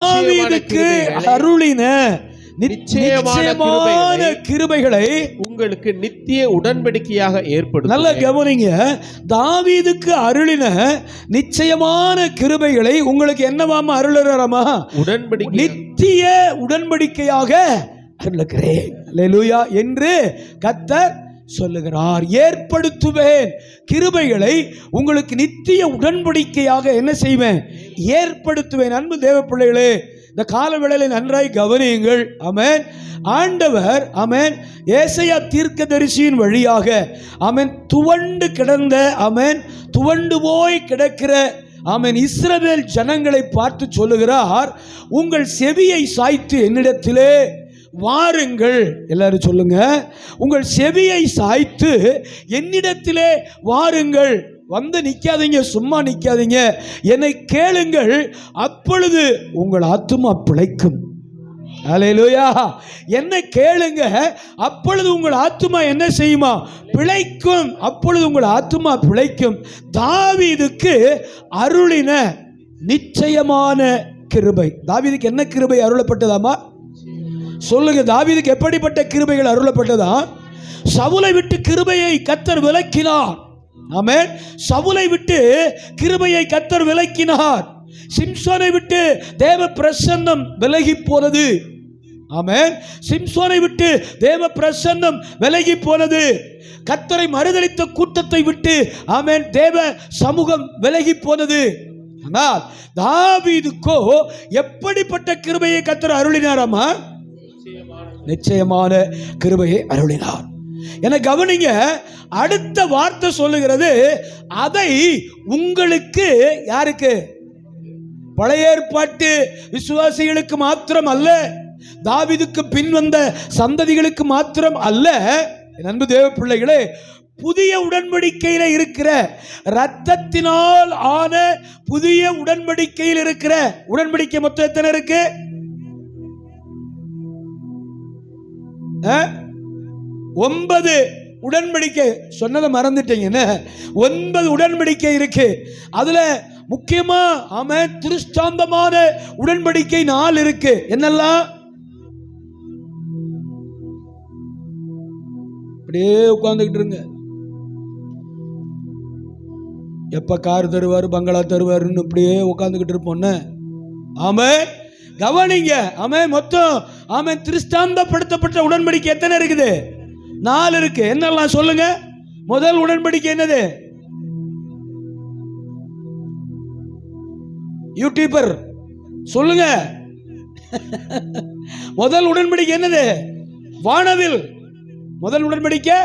தாவீதுக்கு அருளின நிச்சயமான கிருபைகளை உங்களுக்கு நித்திய உடன்படிக்கையாக ஏற்படும். நல்ல கவனிங்க, தாவீதுக்கு அருளின நிச்சயமான கிருபைகளை உங்களுக்கு என்னவாமா அருளுறாமா? உடன்படிக்கை, நித்திய உடன்படிக்கையாக அருளுகிறேன் அல்லேலூயா என்று கர்த்தர் சொல்லுகிறார். ஏற்படுத்துவேன் கிருபைகளை உங்களுக்கு நித்திய உடன்படிக்கையாக என்ன செய்வேன்? ஏற்படுத்துவேன். அன்பு தேவ பிள்ளைகளே, இந்த காலவேளையில் நன்றாய் கவனியுங்கள். ஆமென். ஆண்டவர் ஆமென் ஏசாயா தீர்க்கதரிசியின் வழியாக ஆமென் துவண்டு கிடந்த ஆமென் துவண்டு போய் கிடக்கிற ஆமென் இஸ்ரவேல் ஜனங்களை பார்த்து சொல்லுகிறார், உங்கள் செவியை சாய்த்து என்னிடத்திலே வாருங்கள். எல்லாரும் சொல்லுங்க, உங்கள் செவியை சாய்த்து என்னிடத்திலே வாருங்கள். வந்து நிற்காதீங்க, சும்மா நிற்காதீங்க, என்னை கேளுங்கள், அப்பொழுது உங்கள் ஆத்துமா பிழைக்கும். அல்லேலூயா. என்னை கேளுங்க, அப்பொழுது உங்கள் ஆத்துமா என்ன செய்யுமா? பிழைக்கும். அப்பொழுது உங்கள் ஆத்துமா பிழைக்கும். தாவீதுக்கு அருளின நிச்சயமான கிருபை. தாவீதுக்கு என்ன கிருபை அருளப்பட்டதாமா? சொல்லுங்க, தாவீதுக்கு எப்படிப்பட்ட கிருபைகள் அருளப்பட்டதா? சவுலை விட்டு கிருபையை கர்த்தர் விலக்கினார். ஆமென். சவுலை விட்டு கிருபையை கர்த்தர் விலக்கினார். சிம்சோனை விட்டு தேவ பிரசன்னம் விலகி போனது. ஆமென். சிம்சோனை விட்டு தேவ பிரசன்னம் விலகி போனது. கர்த்தரை மறுதலித்த கூட்டத்தை விட்டு ஆமென் தேவ சமூகம் விலகி போனது. ஆனால் தாவீதுக்கோ எப்படிப்பட்ட கிருபையை கர்த்தர் அருளினாராமா? நிச்சயமான கிருபையை அருளினார். என கவனிங்க, அடுத்த வார்த்தை சொல்லுகிறது, அதை உங்களுக்கு, யாருக்கு? பழைய ஏற்பாட்டு விசுவாசிகளுக்கு மாத்திரம் அல்ல, தாவீதுக்கு பின் வந்த சந்ததிகளுக்கு மாத்திரம் அல்ல. அன்பு தேவ பிள்ளைகளே, புதிய உடன்படிக்கையில் இருக்கிற இரத்தத்தினால் ஆன புதிய உடன்படிக்கையில் இருக்கிற உடன்படிக்கை மொத்தம் எத்தனை இருக்கு? 9 உடன்படிக்கை. சொன்னதை மறந்துட்டீங்க. 9 உடன்படிக்கை இருக்கு. அதுல முக்கியமா ஆமென் திருஷ்டாந்தமான உடன்படிக்கை 4 இருக்கு. என்னெல்லாம்? அப்படியே உட்கார்ந்துகிட்டு இருங்க. எப்ப கார் தருவாரு, பங்களா தருவாருன்னு அப்படியே உட்கார்ந்துகிட்டு இருப்போம். ஆமென். கவனிங்க. ஆமென். மொத்தம் ஆமென் திருஷ்டாந்தப்படுத்தப்பட்ட உடன்படிக்கை எத்தனை இருக்குது? 4 இருக்கு. என்னெல்லாம் சொல்லுங்க? முதல் உடன்படிக்கை என்னது? யூடியூபர் சொல்லுங்க. முதல் உடன்படிக்கை என்னது? வானவில். முதல் உடன்படிக்கை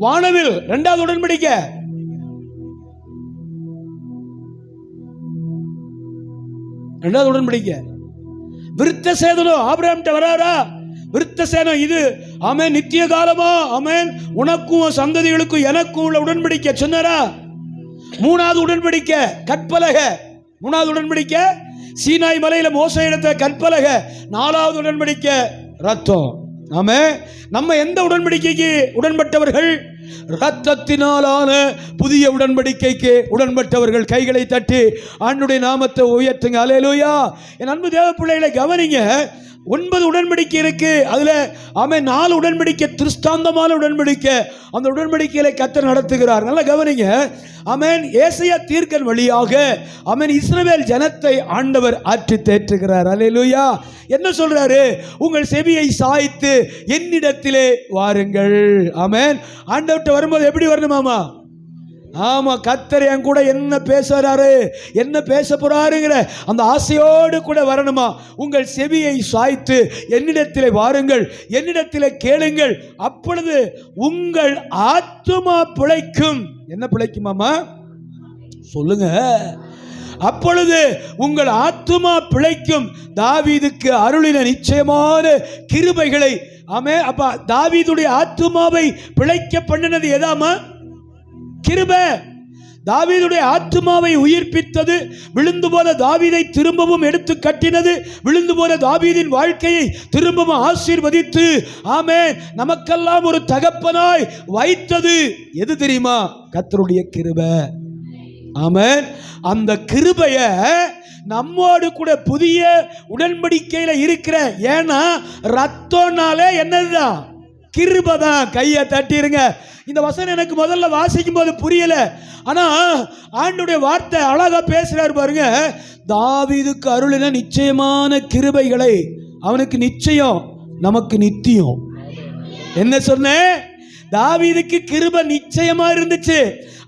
வானவில். இரண்டாவது உடன்படிக்கை விருத்த சேதனம். ஆபிரகாம்கிட்ட வராரா? விருத்த சேதனம். இது ஆமென் நித்திய காலமா ஆமென் உனக்கும் சந்ததிகளுக்கும் எனக்கும் உள்ள உடன்படிக்கை சொன்னாரா? மூணாவது உடன்படிக்கை கற்பலகை. மூணாவது உடன்படிக்கை சீனாய் மலையில மோசே எடுத்த கற்பலகை. நாலாவது உடன்படிக்கை ரத்தம். ஆமென். நம்ம எந்த உடன்படிக்கைக்கு உடன்பட்டவர்கள்? இரத்தத்தினாலான புதிய உடன்படிக்கைக்கு உடன்பட்டவர்கள். கைகளை தட்டி ஆண்டவருடைய நாமத்தை உயர்த்துங்க. அல்லேலூயா. என் அன்பு தேவ பிள்ளைகளை கவனிங்க. 9 உடன்படிக்கை இருக்கு. அதுல ஆமென் 4 உடன்படிக்கை திருஷ்டாந்தமான உடன்படிக்கை. அந்த உடன்படிக்கையில கர்த்தர் நடத்துகிறார். நல்லா கவனிங்க. ஆமென். ஏசாயா தீர்க்கன் வழியாக ஆமென் இஸ்ரவேல் ஜனத்தை ஆண்டவர் ஆற்றி தேற்றுகிறார். அல்லேலூயா. என்ன சொல்றாரு? உங்கள் செவியை சாய்த்து என்னிடத்திலே வாருங்கள். ஆமென். ஆண்டவர்கிட்ட வரும்போது எப்படி வரணுமாமா? ஆமா, கர்த்தர் என் கூட என்ன பேசுறாரு, என்ன பேச போறாருங்கிற அந்த ஆசையோடு கூட வரணுமா? உங்கள் செவியை சாய்த்து என்னிடத்திலே வாருங்கள், என்னிடத்திலே கேளுங்கள், அப்பொழுது உங்கள் ஆத்துமா பிழைக்கும். என்ன பிழைக்குமாமா? சொல்லுங்க. அப்பொழுது உங்கள் ஆத்துமா பிழைக்கும். தாவீதுக்கு அருளின நிச்சயமான கிருபைகளை. ஆமே. அப்ப தாவீதுடைய ஆத்துமாவை பிழைக்க பண்ணினது எதாமா? கிருபை. தாவீதுடைய ஆத்துமாவை உயிர்ப்பித்தது. விழுந்து போன தாவீதை திரும்பவும் எடுத்து கட்டினது. விழுந்து போன தாவீதின் வாழ்க்கையை திரும்பவும் ஆசீர்வதித்து ஆமென் நமக்கெல்லாம் ஒரு தகப்பனாய் வைத்தது எது தெரியுமா? கர்த்தருடைய கிருபை. ஆமென். அந்த கிருபையை நம்மோடு கூட புதிய உடன்படிக்கையில இருக்கிற. ஏன்னா ரத்தம்னாலே என்னதுதான்? கிருபை தான். கையை தட்டிருங்க. இந்த வசனம் எனக்கு முதல்ல வாசிக்கும் போது புரியல. ஆனா ஆண்டவருடைய வார்த்தை அழகா பேசுறாரு பாருங்க. தாவீதுக்கு அருளின நிச்சயமான கிருபைகளை அவனுக்கு நிச்சயம், நமக்கு நித்தியம். என்ன சொன்னேன்? தாவீதுக்கு கிருபை நிச்சயமா இருந்துச்சு.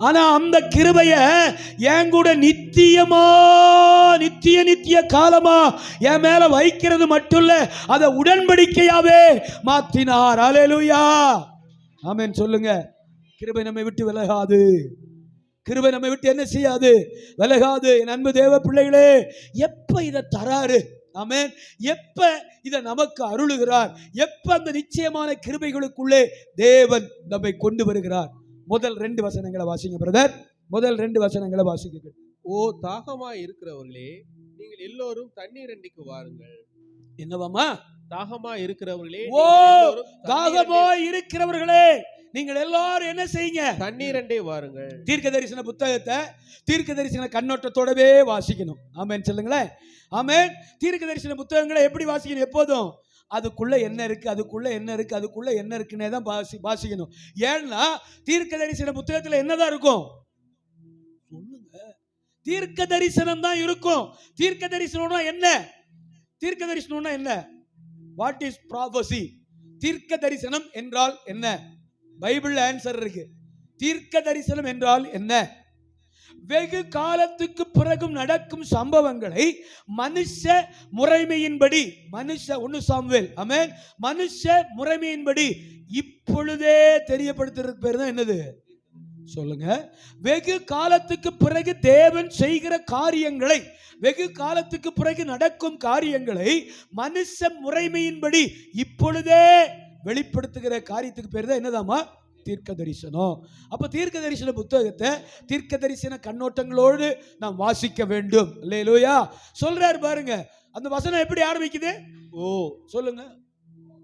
ஆனா அந்த கிருபைய என் கூட நித்தியமா, நித்திய காலமா என் மேல வைக்கிறது மட்டும் இல்ல, அதை உடன்படிக்கையாவே மாத்தினார். அல்லேலூயா, ஆமென் சொல்லுங்க. கிருபை நம்மை விட்டு விலகாது. கிருபை நம்மை விட்டு என்ன செய்யாது? விலகாது. என் அன்பு தேவ பிள்ளைகளே, எப்ப இதை தராரு? ஆமென். எப்ப இதை நமக்கு அருளுகிறார்? எப்ப அந்த நிச்சயமான கிருபைகளுக்குள்ளே தேவன் நம்மை கொண்டு வருகிறார்? முதல் 2 வசனங்களை வாசிங்க பிரதர். முதல் 2 வசனங்களை வாசிக்க. ஓ தாகமாய் இருக்கிறவர்களே, நீங்கள் எல்லோரும் தண்ணீர் அண்டைக்கு வாருங்கள். என்னவாமா? தாகமாய் இருக்கிறவர்களே, ஓ தாகமாய் இருக்கிறவர்களே, நீங்கள் எல்லாரும் என்ன செய்யுங்க? தண்ணீர் அண்டை வாருங்கள். தீர்க்க தரிசன புத்தகத்தை தீர்க்க தரிசன கண்ணோட்டத்தோடவே வாசிக்கணும். ஆமென் சொல்லுங்களேன். ஆமென். தீர்க்க தரிசன புத்தகங்களை எப்படி வாசிக்கணும்? எப்போதும் அதுக்குள்ள என்ன இருக்கு, அதுக்குள்ள என்ன இருக்கு, அதுக்குள்ள என்ன இருக்குன்னே தான் வாசிக்கணும். ஏன்னா தீர்க்க தரிசன புத்தகத்துல என்னதான் இருக்கும்? சொல்லுங்க. தீர்க்க தரிசனம் தான் இருக்கும். தீர்க்க தரிசனம்னா என்ன? தீர்க்க தரிசனம்னா என்ன? What is prophecy? தீர்க்க தரிசனம் என்றால் என்ன? பைபிள் ஆன்சர் இருக்கு. தீர்க்க தரிசனம் என்றால் என்ன? வெகு காலத்துக்கு பிறகும் நடக்கும் சம்பவங்களை மனுஷ முறைமையின்படி, மனுஷ 1 சாமுவேல், ஆமென், மனுஷ முறைமையின்படி இப்பொழுதே தெரியப்படுத்துறதுக்கு பேர் தான் என்னது? சொல்லுங்க. வெகு காலத்துக்கு பிறகு தேவன் செய்கிற காரியங்களை, வெகு காலத்துக்கு பிறகு நடக்கும் காரியங்களை மனுஷ முறைமையின்படி இப்பொழுதே வெளிப்படுத்துகிற காரியத்துக்கு பேர் தான் என்னதாமா? தீர்க்க தரிசனம். அப்ப தீர்க்க தரிசன புத்தகத்தை தீர்க்க தரிசன கண்ணோட்டங்களோடு நாம் வாசிக்க வேண்டும். அல்லேலூயா. சொல்றாரு பாருங்க. அந்த வசனம் எப்படி ஆரம்பிக்குது? ஓ சொல்லுங்க,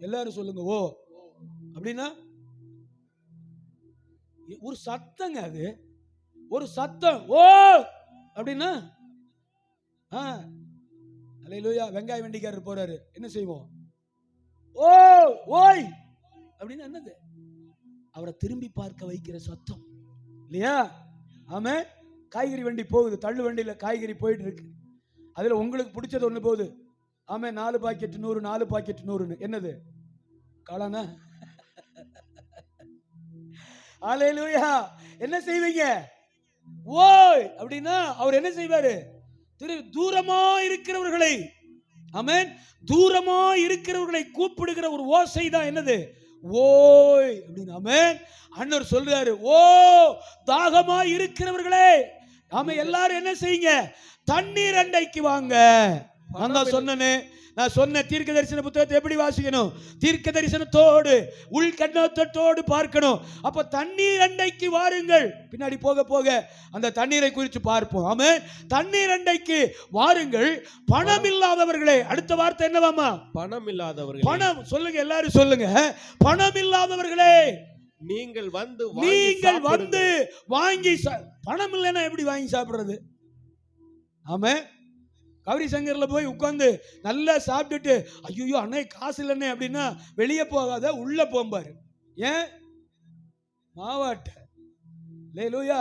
எல்லாரும் சொல்லுங்க. ஓ அப்படின்னா ஒரு சத்தங்க. அது ஒரு சத்தம். ஓ அப்படின்னா அல்லேலூயா. வெங்காய வண்டிக்காரர் போறாரு, என்ன செய்வோம்? ஓ ஓய் அப்படின்னு என்னது? அவரை திரும்பி பார்க்க வைக்கிற சத்தம் இல்லையா? ஆமே. காய்கறி வண்டி போகுது, தள்ளு வண்டியில காய்கறி போயிட்டு இருக்கு. அதுல உங்களுக்கு பிடிச்சது ஒண்ணு போகுது. ஆமே. 4 பாக்கெட் 100, 4 பாக்கெட் 100. என்னது? காளானா? அல்லேலூயா. என்ன செய்வீங்க? ஓய் அப்படின்னா அவர் என்ன செய்வாரு? தூரமா இருக்கிறவர்களை, ஆமென், தூரமா இருக்கிறவர்களை கூப்பிடுகிற ஒரு ஓசை தான் என்னது? ஓய் அப்படின்னு. ஆமென். அண்ணர் சொல்றாரு, ஓ தாகமா இருக்கிறவர்களே, ஆமே, எல்லாரும் என்ன செய்யுங்க? தண்ணீர் அண்டைக்கு வாங்க. நான் தான் சொன்னேனே, நான் சொன்ன தீர்க்க தரிசன புத்தகத்தை எப்படி வாசிக்கணும்? தீர்க்க தரிசனத்தோடு உள்கண்ணோட்டத்தோடு பார்க்கணும். அப்ப தண்ணீர் அண்டைக்கு வாருங்கள். பின்னாடி போக போக அந்த தண்ணீரை குறித்து பார்ப்போம். ஆமென். தண்ணீர் அண்டைக்கு வாருங்கள் பணம் இல்லாதவர்களே. அடுத்த வார்த்தை என்னவாமா? பணம் இல்லாதவர்களே. பணம் சொல்லுங்க, எல்லாரும் சொல்லுங்க. பணம் இல்லாதவர்களே, நீங்கள் வந்து வாங்கி. பணம் இல்லைன்னா எப்படி வாங்கி சாப்பிடுறது? ஆமென். கௌரி சங்கர்ல போய் உட்கார்ந்து நல்லா சாப்பிட்டுட்டு, ஐயோ அண்ணே காசு இல்லைன்னே அப்படின்னா வெளியே போகாத, உள்ள போம்பாரு. ஏன்? மாவாட்ட. அல்லேலூயா.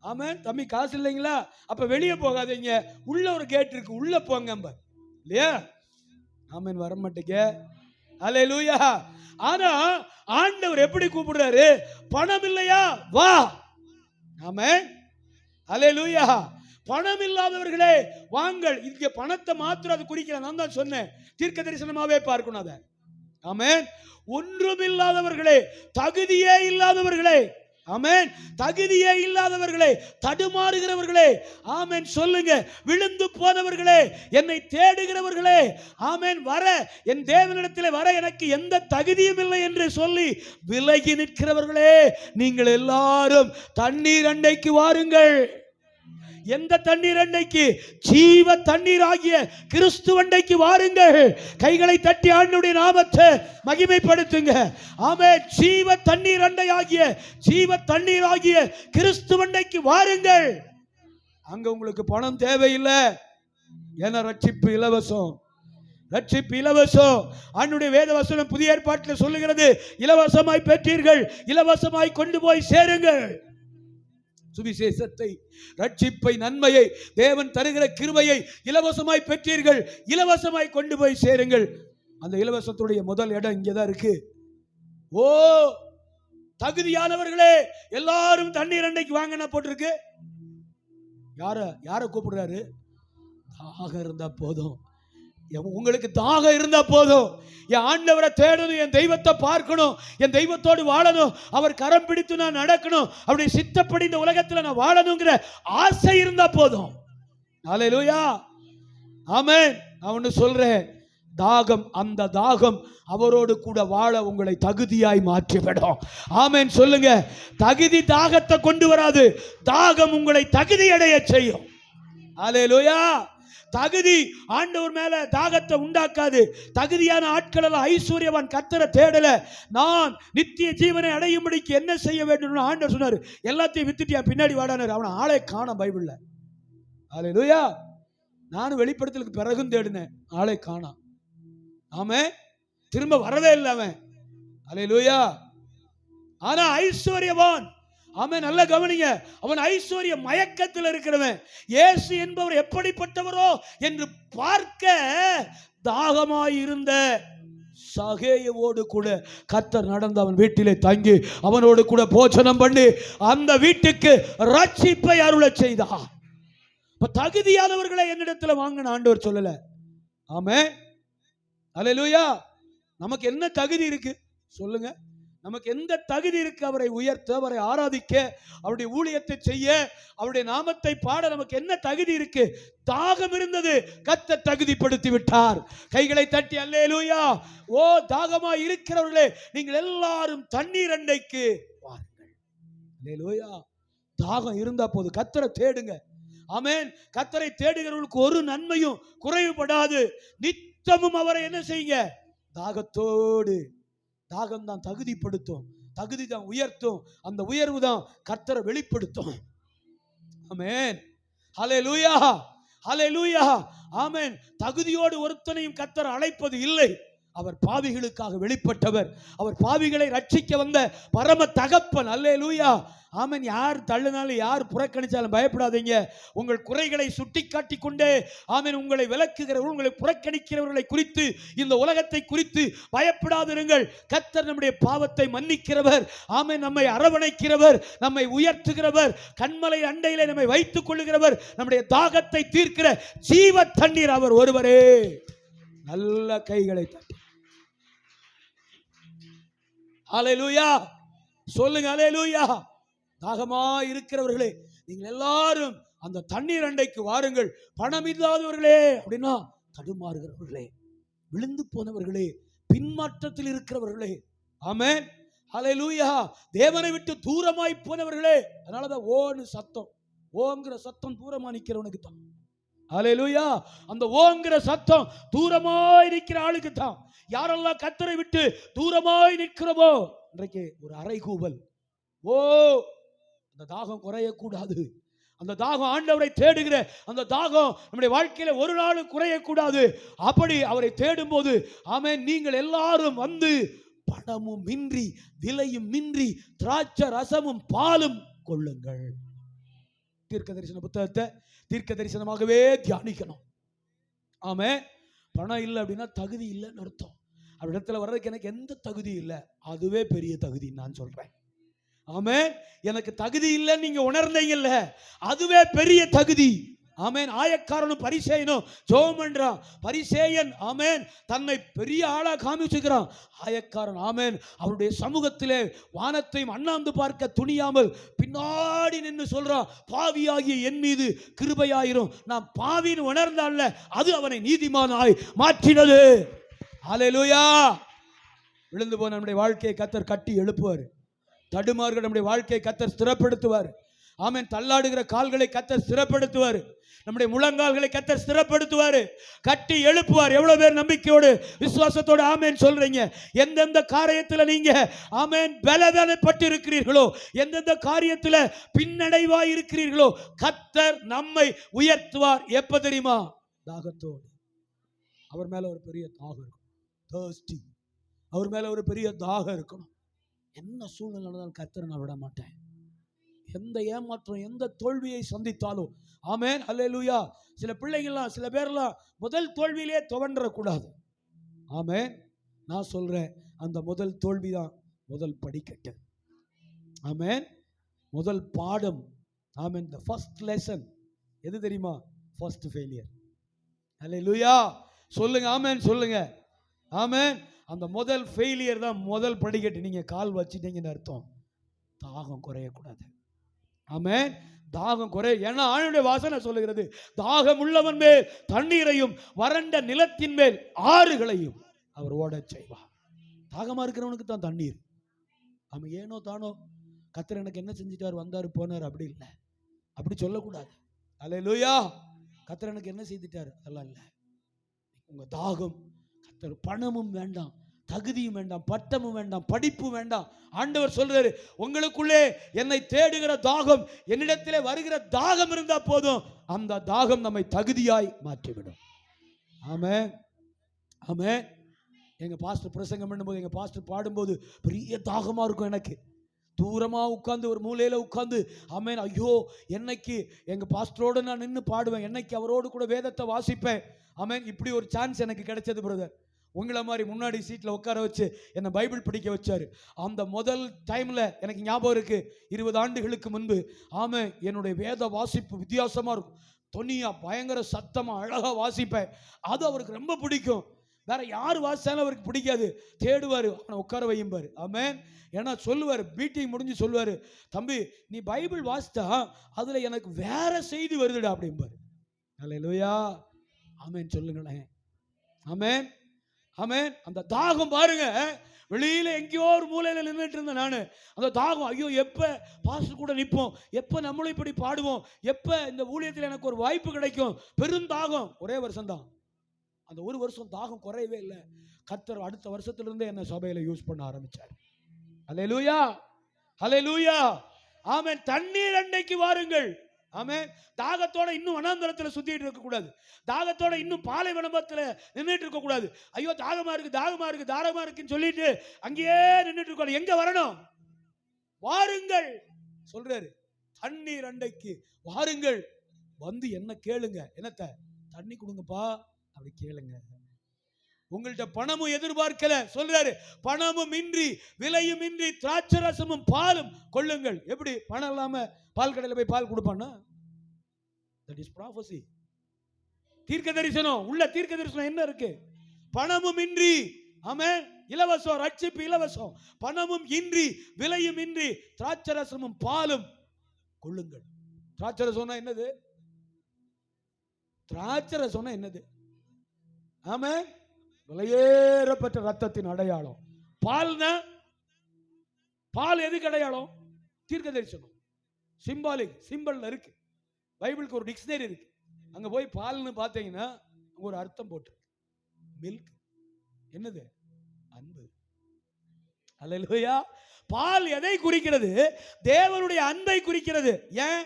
ஆமென். தம்பி காசு இல்லைங்களா? அப்ப வெளியே போகாதீங்க, உள்ள ஒரு கேட் இருக்கு, உள்ள போங்க இல்லையா? ஆமென். வர மாட்டேங்க. அல்லேலூயா. ஆனா ஆண்டவர் எப்படி கூப்பிடுறாரு? பணம் இல்லையா? வா. ஆமென். அல்லேலூயா. பணம் இல்லாதவர்களே வாங்கள். இங்க பணத்தை மாத்திரம் அது குறிக்கல. நான் தான் சொன்னேன், தீர்க்க தரிசனமாவே பார்க்கணும் அதை. ஆமென். ஒன்றும் இல்லாதவர்களே, தகுதியே இல்லாதவர்களே, ஆமென், தகுதியே இல்லாதவர்களே, தடுமாறுகிறவர்களே, ஆமென் சொல்லுங்க, விழுந்து போனவர்களே, என்னை தேடுகிறவர்களே, ஆமென், வர என் தேவனிடத்தில் வர எனக்கு எந்த தகுதியும் இல்லை என்று சொல்லி விலகி நிற்கிறவர்களே, நீங்கள் எல்லாரும் தண்ணீர் அண்டைக்கு வாருங்கள். எந்த தண்ணீர் அண்டைக்கு? ஜீவ தண்ணீர் ஆகிய கிறிஸ்துவண்டைக்கு வாருங்கள். கைகளை தட்டி ஆண்டவருடைய நாமத்தை மகிமைப்படுத்துங்க. ஆமென். ஜீவ தண்ணீர் அண்டை ஆகிய, ஜீவ தண்ணீர் ஆகிய கிறிஸ்துவண்டைக்கு வாருங்கள். அங்க உங்களுக்கு பணம் தேவையில்லை, ஏன்னா ரட்சிப்பு இலவசம். ரட்சிப்பு இலவசம். ஆண்டவருடைய வேத வசனம் புதிய ஏற்பாட்டில் சொல்லுகிறது, இலவசமாய் பெற்றீர்கள், இலவசமாய் கொண்டு போய் சேருங்கள். சுவிசேஷத்தை, ரட்சிப்பை, நன்மையை, தேவன் தருகிற கிருபையை இலவசமாய் பெற்றீர்கள், இலவசமாய் கொண்டு போய் சேருங்கள். அந்த இலவசத்துடைய முதல் இடம் இங்கேதான் இருக்கு. ஓ தகுதியானவர்களே எல்லாரும் தண்ணீர் அண்டைக்கு வாங்கினா போட்டிருக்கு. யார கூப்பிடுறாரு? தாகம் இருந்தா போதும். உங்களுக்கு தாகம் இருந்தா போதும். என் ஆண்டவரை தேடணும், என் தெய்வத்தை பார்க்கணும், என் தெய்வத்தோடு வாழணும், அவர் கரம் பிடித்து நான் நடக்கணும், அப்படி சித்தப்படி இந்த உலகத்தில் நான் வாழணுங்கிற ஆசை இருந்தா போதும். அல்லேலூயா, ஆமென். நான் ஒன்று சொல்றேன், தாகம், அந்த தாகம் அவரோடு கூட வாழ உங்களை தகுதியாய் மாற்றிவிடும். ஆமென் சொல்லுங்க. தகுதி தாகத்தை கொண்டு வராது, தாகம் உங்களை தகுதி அடைய செய்யும். அல்லேலூயா. தகுதி ஆண்டவர் மேல தாகத்தை உண்டாக்காது. தகுதியான ஆட்கள் எல்லாம் ஐஸ்வர்யவான் கர்த்தரை தேடல. நான் நித்திய ஜீவனை அடையும்படிக்கு என்ன செய்ய வேண்டும் ஆண்டவர் சொன்னார். எல்லாத்தையும் வித்துட்டியா பின்னாடி வாடானார். அவன் ஆளை காணோம் பைபிள்ல. அல்லேலூயா. நானும் வெளிப்படுத்தலுக்கு பிறகும் தேடினேன், ஆளை காணோம். ஆமென். திரும்ப வரவே இல்லை அவன். அல்லேலூயா. ஆனா ஐஸ்வர்யவான், ஆமென், நல்ல கவனிங்க, அவன் ஐஸ்வர்ய மயக்கத்தில் இருக்கிறவன். இயேசு என்பவர் எப்படிப்பட்டவரோ என்று பார்க்க தாகமாயிருந்த சகேயுவோடு கூட கர்த்தர் நடந்து அவன் வீட்டிலே தங்கி அவனோடு கூட போஜனம் பண்ணி அந்த வீட்டுக்கு ரட்சிப்பை அருளச் செய்தார். தகுதியானவர்களை என்னிடத்தில் வாங்கின ஆண்டவர் சொல்லல. ஆமென். அல்லேலூயா. நமக்கு என்ன தகுதி இருக்கு சொல்லுங்க? நமக்கு எந்த தகுதி இருக்கு? அவரை உயர்த்த, அவரை ஆராதிக்க, அவருடைய ஊழியத்தை செய்ய, அவருடைய நாமத்தை பாட நமக்கு என்ன தகுதி இருக்கு? தாகம் இருந்தது, கர்த்தர் தகுதிப்படுத்தி விட்டார். கைகளை தட்டி அல்லேலூயா. ஓ தாகமா இருக்கிறவர்களே, நீங்கள் எல்லாரும் தண்ணீர் அண்டைக்கு வாருங்கள். அல்லேலூயா. தாகம் இருந்தா போது கர்த்தரை தேடுங்க. ஆமென். கர்த்தரை தேடுகிறவர்களுக்கு ஒரு நன்மையும் குறைவுபடாது. நித்தமும் அவரை என்ன செய்யுங்க? தாகத்தோடு. தாகம் தான் தகுதிப்படுத்தும், தகுதி தான் உயர்த்தும், அந்த உயர்வு தான் கர்த்தரை வெளிப்படுத்தும். ஆமென். ஹல்லேலூயா, ஹல்லேலூயா, ஆமென். தகுதியோடு ஒருத்தனையும் கர்த்தர் அழைப்பது இல்லை. அவர் பாவிகளுக்காக வெளிப்பட்டவர். அவர் பாவிகளை ரட்சிக்க வந்த பரம தகப்பன். அல்லேலூயா, ஆமென். யார் தள்ளினாலும் யார் புறக்கணிச்சாலும் பயப்படாதீங்க. உங்கள் குறைகளை சுட்டி காட்டிக் கொண்டே, ஆமென், உங்களை விலக்குகிறவர்கள், உங்களை புறக்கணிக்கிறவர்களை குறித்து, இந்த உலகத்தை குறித்து பயப்படாதிருங்கள். கர்த்தர் நம்முடைய பாவத்தை மன்னிக்கிறவர். ஆமென். நம்மை அரவணைக்கிறவர், நம்மை உயர்த்துகிறவர், கண்மலை அண்டையிலே நம்மை வைத்துக் கொள்ளுகிறவர், நம்முடைய தாகத்தை தீர்க்கிற ஜீவ தண்ணீர் அவர் ஒருவரே. நல்ல கைகளை தட்டி அல்லேலூயா சொல்லுங்க. அல்லேலூயா. தாகமா இருக்கிறவர்களே, நீங்கள் எல்லாரும் அந்த தண்ணீர் அண்டைக்கு வாருங்கள். பணம் இல்லாதவர்களே, அப்படின்னா தடுமாறுகிறவர்களே, விழுந்து போனவர்களே, பின்மாற்றத்தில் இருக்கிறவர்களே, ஆமென், அல்லேலூயா, தேவனை விட்டு தூரமாய் போனவர்களே. அதனாலதான் ஓன்னு சத்தம், ஓங்கிற சத்தம் தூரமா நிக்கிறவனுக்கு தான். அல்லேலூயா. அந்த ஓங்கிற சத்தம் தூரமாய் நிற்கிற ஆளுக்கு தான். யாரெல்லாம் கர்த்தரை விட்டு தூரமாய் நிற்கிறோமோ, இன்றைக்கு ஒரு அறைகூவல். ஓ அந்த தாகம் குறையக்கூடாது. அந்த தாகம், ஆண்டவரை தேடுகிற அந்த தாகம் நம்முடைய வாழ்க்கையில ஒரு நாளும் குறையக்கூடாது. அப்படி அவரை தேடும் போது, ஆமென், நீங்கள் எல்லாரும் வந்து பணமும் இன்றி, விலையும் இன்றி, திராட்சை ரசமும் பாலும் கொள்ளுங்கள். தீர்க்க தரிசன புத்தகத்தை தீர்க்க தரிசனமாகவே தியானிக்கணும். ஆமென். பணம் இல்லை அப்படின்னா தகுதி இல்லைன்னு அர்த்தம். அப்படி இடத்துல வர்றதுக்கு எனக்கு எந்த தகுதி இல்லை, அதுவே பெரிய தகுதி நான் சொல்றேன். ஆமென். எனக்கு தகுதி இல்லைன்னு நீங்க உணர்ந்தீங்கல்ல, அதுவே பெரிய தகுதி. ஆமென். ஆயக்காரனும் பரிசேயனும் ஜெபம் பண்றான். பரிசேயன், ஆமென், தன்னை பெரிய ஆளா காமிச்சுக்கிறான். ஆயக்காரன், ஆமென், அவருடைய சமூகத்திலே வானத்தையும் அண்ணாந்து பார்க்க துணியாமல் பின்னாடி நின்று சொல்றான், பாவியாகிய என் மீது கிருபையாயிரும். நான் பாவின்னு உணர்ந்தால அது அவனை நீதிமானாய் மாற்றினது. அல்லேலூயா. விழுந்து போன நம்முடைய வாழ்க்கையை கர்த்தர் கட்டி எழுப்புவார். தடுமாறுகிற நம்முடைய வாழ்க்கையை கர்த்தர் ஸ்திரப்படுத்துவார். ஆமென். தள்ளாடுகிற கால்களை கர்த்தர் ஸ்திரப்படுத்துவார். நம்முடைய முழங்கால்களை கர்த்தர் ஸ்திரப்படுத்துவார், கட்டி எழுப்புவார். எவ்வளவு பேர் நம்பிக்கையோடு விசுவாசத்தோடு ஆமென் சொல்றீங்க? எந்தெந்த காரியத்தில் நீங்க ஆமென் பலவீனப்பட்டு இருக்கிறீர்களோ, எந்தெந்த காரியத்தில் பின்னடைவாய் இருக்கிறீர்களோ, கர்த்தர் நம்மை உயர்த்துவார். எப்ப தெரியுமா? தாகத்தோடு. அவர் மேல ஒரு பெரிய தாகம் இருக்கும். thirsty. அவர் மேல ஒரு பெரிய தாகம் இருக்கணும். என்ன சூழ்நிலை நடந்தாலும் கர்த்தரை நான் விட மாட்டேன். எந்த ஏமாற்றம், எந்த தோல்வியை சந்தித்தாலும், ஆமென், அல்லேலூயா. சில பிள்ளைகள்லாம், சில பேர்லாம் முதல் தோல்வியிலே துவண்டக்கூடாது. ஆமென். நான் சொல்றேன், அந்த முதல் தோல்விதான் முதல் படிக்கட்டு. ஆமென். முதல் பாடம். ஆமென். the first lesson எது தெரியுமா? first failure. அல்லேலூயா. சொல்லுங்க ஆமென், சொல்லுங்க ஆமென். அந்த முதல் ஃபெயிலியர் தான் முதல் படிக்கட்டு. நீங்க கால் வச்சிட்டீங்கன்னு அர்த்தம் தாகம் குறையக்கூடாது. ஆமென். தாகம் குறை. ஏன்னா ஆண்டவருடைய வாசனை சொல்லுகிறது, தாகம் உள்ளவன் மேல் தண்ணீரையும் வறண்ட நிலத்தின் மேல் ஆறுகளையும் அவர் ஓடச் செய்வார். தாகமா இருக்கிறவனுக்கு தான் தண்ணீர். அவன் ஏனோ தானோ கர்த்தர் எனக்கு என்ன செஞ்சிட்டார், வந்தாரு போனார், அப்படி இல்லை. அப்படி சொல்லக்கூடாது. அல்லேலூயா. கர்த்தர் எனக்கு என்ன செய்துட்டார், அதெல்லாம் இல்லை. உங்க தாகம் கர்த்தர், பணமும் வேண்டாம், தகுதியும் வேண்டாம், பட்டமும் வேண்டாம், படிப்பு வேண்டாம். ஆண்டவர் சொல்றாரு, உங்களுக்குள்ளே என்னை தேடுகிற தாகம், என்னிடத்திலே வருகிற தாகம் இருந்தா போதும். அந்த தாகம் நம்மை தகுதியாய் மாற்றிவிடும். ஆமென், ஆமென். எங்க பாஸ்டர் பிரசங்கம் பண்ணும்போது, எங்க பாஸ்டர் பாடும்போது பெரிய தாகமா இருக்கும் எனக்கு. தூரமா உட்கார்ந்து ஒரு மூலையில உட்கார்ந்து, ஆமென், ஐயோ என்னைக்கு எங்க பாஸ்டரோட நான் நின்று பாடுவேன், என்னைக்கு அவரோடு கூட வேதத்தை வாசிப்பேன். ஆமென். இப்படி ஒரு சான்ஸ் எனக்கு கிடைச்சது பிரதர். உங்களை மாதிரி முன்னாடி சீட்டில் உட்கார வச்சு என்னை பைபிள் படிக்க வச்சாரு. அந்த முதல் டைம்ல எனக்கு ஞாபகம் இருக்கு, 20 ஆண்டுகளுக்கு முன்பு. ஆமென். என்னுடைய வேத வாசிப்பு வித்தியாசமா இருக்கும். தொனியா பயங்கர சத்தமா அழகா வாசிப்பேன். அது அவருக்கு ரொம்ப பிடிக்கும். வேற யார் வாசிச்சாலும் அவருக்கு பிடிக்காது. தேடுவாரு, அவனை உட்கார வையும்பாரு. ஆமென். ஏன்னா சொல்லுவாரு, மீட்டிங் முடிஞ்சு சொல்லுவாரு, தம்பி நீ பைபிள் வாசித்தா அதுல எனக்கு வேற செய்தி வருதுடா அப்படிம்பாரு. அல்லேலூயா. ஆமென், சொல்லுங்களேன். ஆமென், ஆமென். அந்த தாகம் பாருங்க. வெளியில எங்கேயோ ஒரு மூலையில நின்றுட்டு இருந்தேன் நானு. அந்த தாகம், ஐயோ எப்ப பாஸ்டர் கூட நிற்போம், எப்ப நம்மளும் இப்படி பாடுவோம், எப்ப இந்த ஊழியத்தில் எனக்கு ஒரு வாய்ப்பு கிடைக்கும். பெருந்தாகம். ஒரே வருஷம் தான், அந்த ஒரு வருஷம் தாகம் குறையவே இல்லை. கர்த்தர் அடுத்த வருஷத்துல இருந்தே என்ன சபையில யூஸ் பண்ண ஆரம்பிச்சார். அல்லேலூயா, அல்லேலூயா. ஆமென். தண்ணீர் அண்டைக்கு வாருங்கள். ஆமென். தாகத்தோட இன்னும் வனாந்தரத்துல சுத்திட்டு இருக்க கூடாது. தாகத்தோட இன்னும் பாலைவனத்துல நின்றுட்டு இருக்க கூடாது. ஐயோ தாகமா இருக்கு, தாகமா இருக்கு, தாகமா இருக்குன்னு சொல்லிட்டு அங்கேயே நின்றுட்டு இருக்க. எங்க வரணும்? வாருங்கள் சொல்றாரு. தண்ணீர் அண்டைக்கு வாருங்கள், வந்து என்ன கேளுங்க. என்னத்த? தண்ணி கொடுங்கப்பா அப்படி கேளுங்க. உங்கள்ட்ட பணமும் எதிர்பார்க்கல சொல்றாரு. பணமும் இன்றி, விலையும் இன்றி, திராட்சை ரசமும் பாலும் கொள்ளுங்கள். எப்படி? பணம் இல்லாம பால் கடையில் போய் பால் கொடுப்பானா? That is prophecy. தீர்க்க தரிசனம். உள்ள தீர்க்க தரிசனம் என்ன இருக்கு? பணமும் இன்றி, ஆமென், இலவசம், ரட்சிப்பு இலவசம். பணமும் இன்றி, விலையும் இன்றி, திராட்சை ரசமும் பாலும் கொள்ளுங்கள். திராட்சை ரசம்னா என்னது? திராட்சை ரசம்னா என்னது? ஆமென். விலையேறப்பட்ட ரத்தத்தின் அடையாளம். பால்னா, பால் எதுக்கு அடையாளம்? தீர்க்க தரிசனம். சிம்பாலிக், சிம்பிள்ல இருக்கு. பைபிளுக்கு ஒரு டிக்ஷனரி இருக்கு. அங்க போய் பால்னு பார்த்தீங்கன்னா ஒரு அர்த்தம் போட்டு, மில்க். என்னது? அன்பு. அல்லேலூயா. பால் எதை குறிக்கிறது? தேவனுடைய அன்பை குறிக்கிறது. ஏன்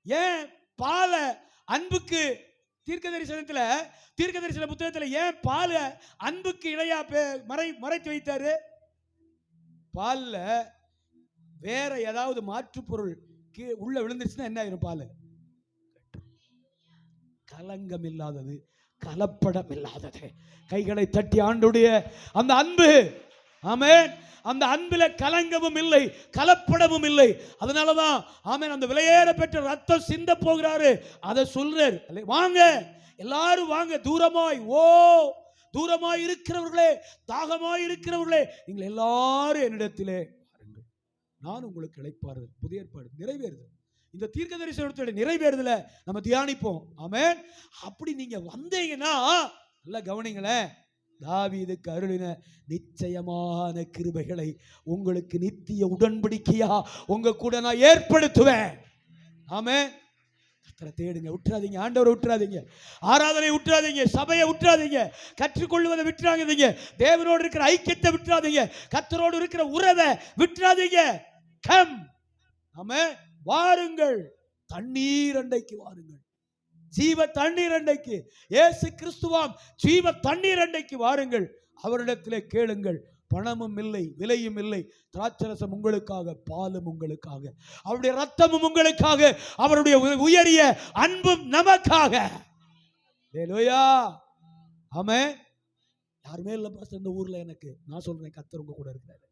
ஏன் பால அன்புக்கு தீர்க்க தரிசனத்துல, தீர்க்க தரிசன புத்தகத்துல ஏன் பால அன்புக்கு இணையா மறைத்து வைத்தாரு? பால்ல வேற ஏதாவது மாற்று பொருள் உள்ள விழுந்துச்சுன்னா என்ன ஆயிரும்? பால் கலங்கம் இல்லாதது, கலப்படம் இல்லாதது. கைகளை தட்டி ஆண்டுடைய அந்த அன்பு. ஆமென். அந்த அன்பில கலங்கமும் இல்லை, கலப்படமும் இல்லை. அதனாலதான் ஆமென் அந்த விலையேற பெற்ற ரத்தம் சிந்த போகிறாரு. அதை சொல்றாரு. வாங்க எல்லாரும் வாங்க, தூரமாய், ஓ தூரமாய் இருக்கிறவர்களே, தாகமாய் இருக்கிறவர்களே, நீங்கள் எல்லாரும் என்னிடத்திலே வாருங்கள், நான் உங்களுக்கு இளைப்பாறுதல். புதிய ஏற்பாடு நிறைவேறுது. இந்த தீர்க்க தரிசனத்தோட நிறைவேறுதல நம்ம தியானிப்போம். ஆமென். அப்படி நீங்க வந்தீங்கன்னா நல்லா கவனிங்களேன். தாவீதுக்கு அருளின நிச்சயமான கிருபைகளை உங்களுக்கு நித்திய உடன்படிக்கையா உங்க கூட நான் ஏற்படுத்துவேன். ஆமென். கர்த்தரை தேடுங்க, விட்டுறாதீங்க. ஆண்டவரை விட்டுறாதீங்க, ஆராதனை விட்டுறாதீங்க, சபையை விட்டுறாதீங்க, கற்றுக்கொள்வதை விட்டுறாதீங்க, தேவனோடு இருக்கிற ஐக்கியத்தை விட்டுறாதீங்க, கர்த்தரோடு இருக்கிற உறவை விட்டுறாதீங்க. கம். ஆமென். வாருங்கள், தண்ணீர் அண்டைக்கு வாருங்கள். ஜீவ தண்ணீர் அண்டைக்கு, இயேசு கிறிஸ்துவாம் ஜீவ தண்ணீர் அண்டைக்கு வாருங்கள். அவரிடத்திலே கேளுங்கள். பணமும் இல்லை, விலையும் இல்லை, திராட்சரசம் உங்களுக்காக, பாலும் உங்களுக்காக, அவருடைய ரத்தமும் உங்களுக்காக, அவருடைய உயரிய அன்பும் நமக்காக. ஹல்லேலூயா. ஆமென். யாருமே இல்லை பாஸ்டர் இந்த ஊர்ல. எனக்கு நான் சொல்றேன், கர்த்தர் உங்க கூட இருக்கிறாரு.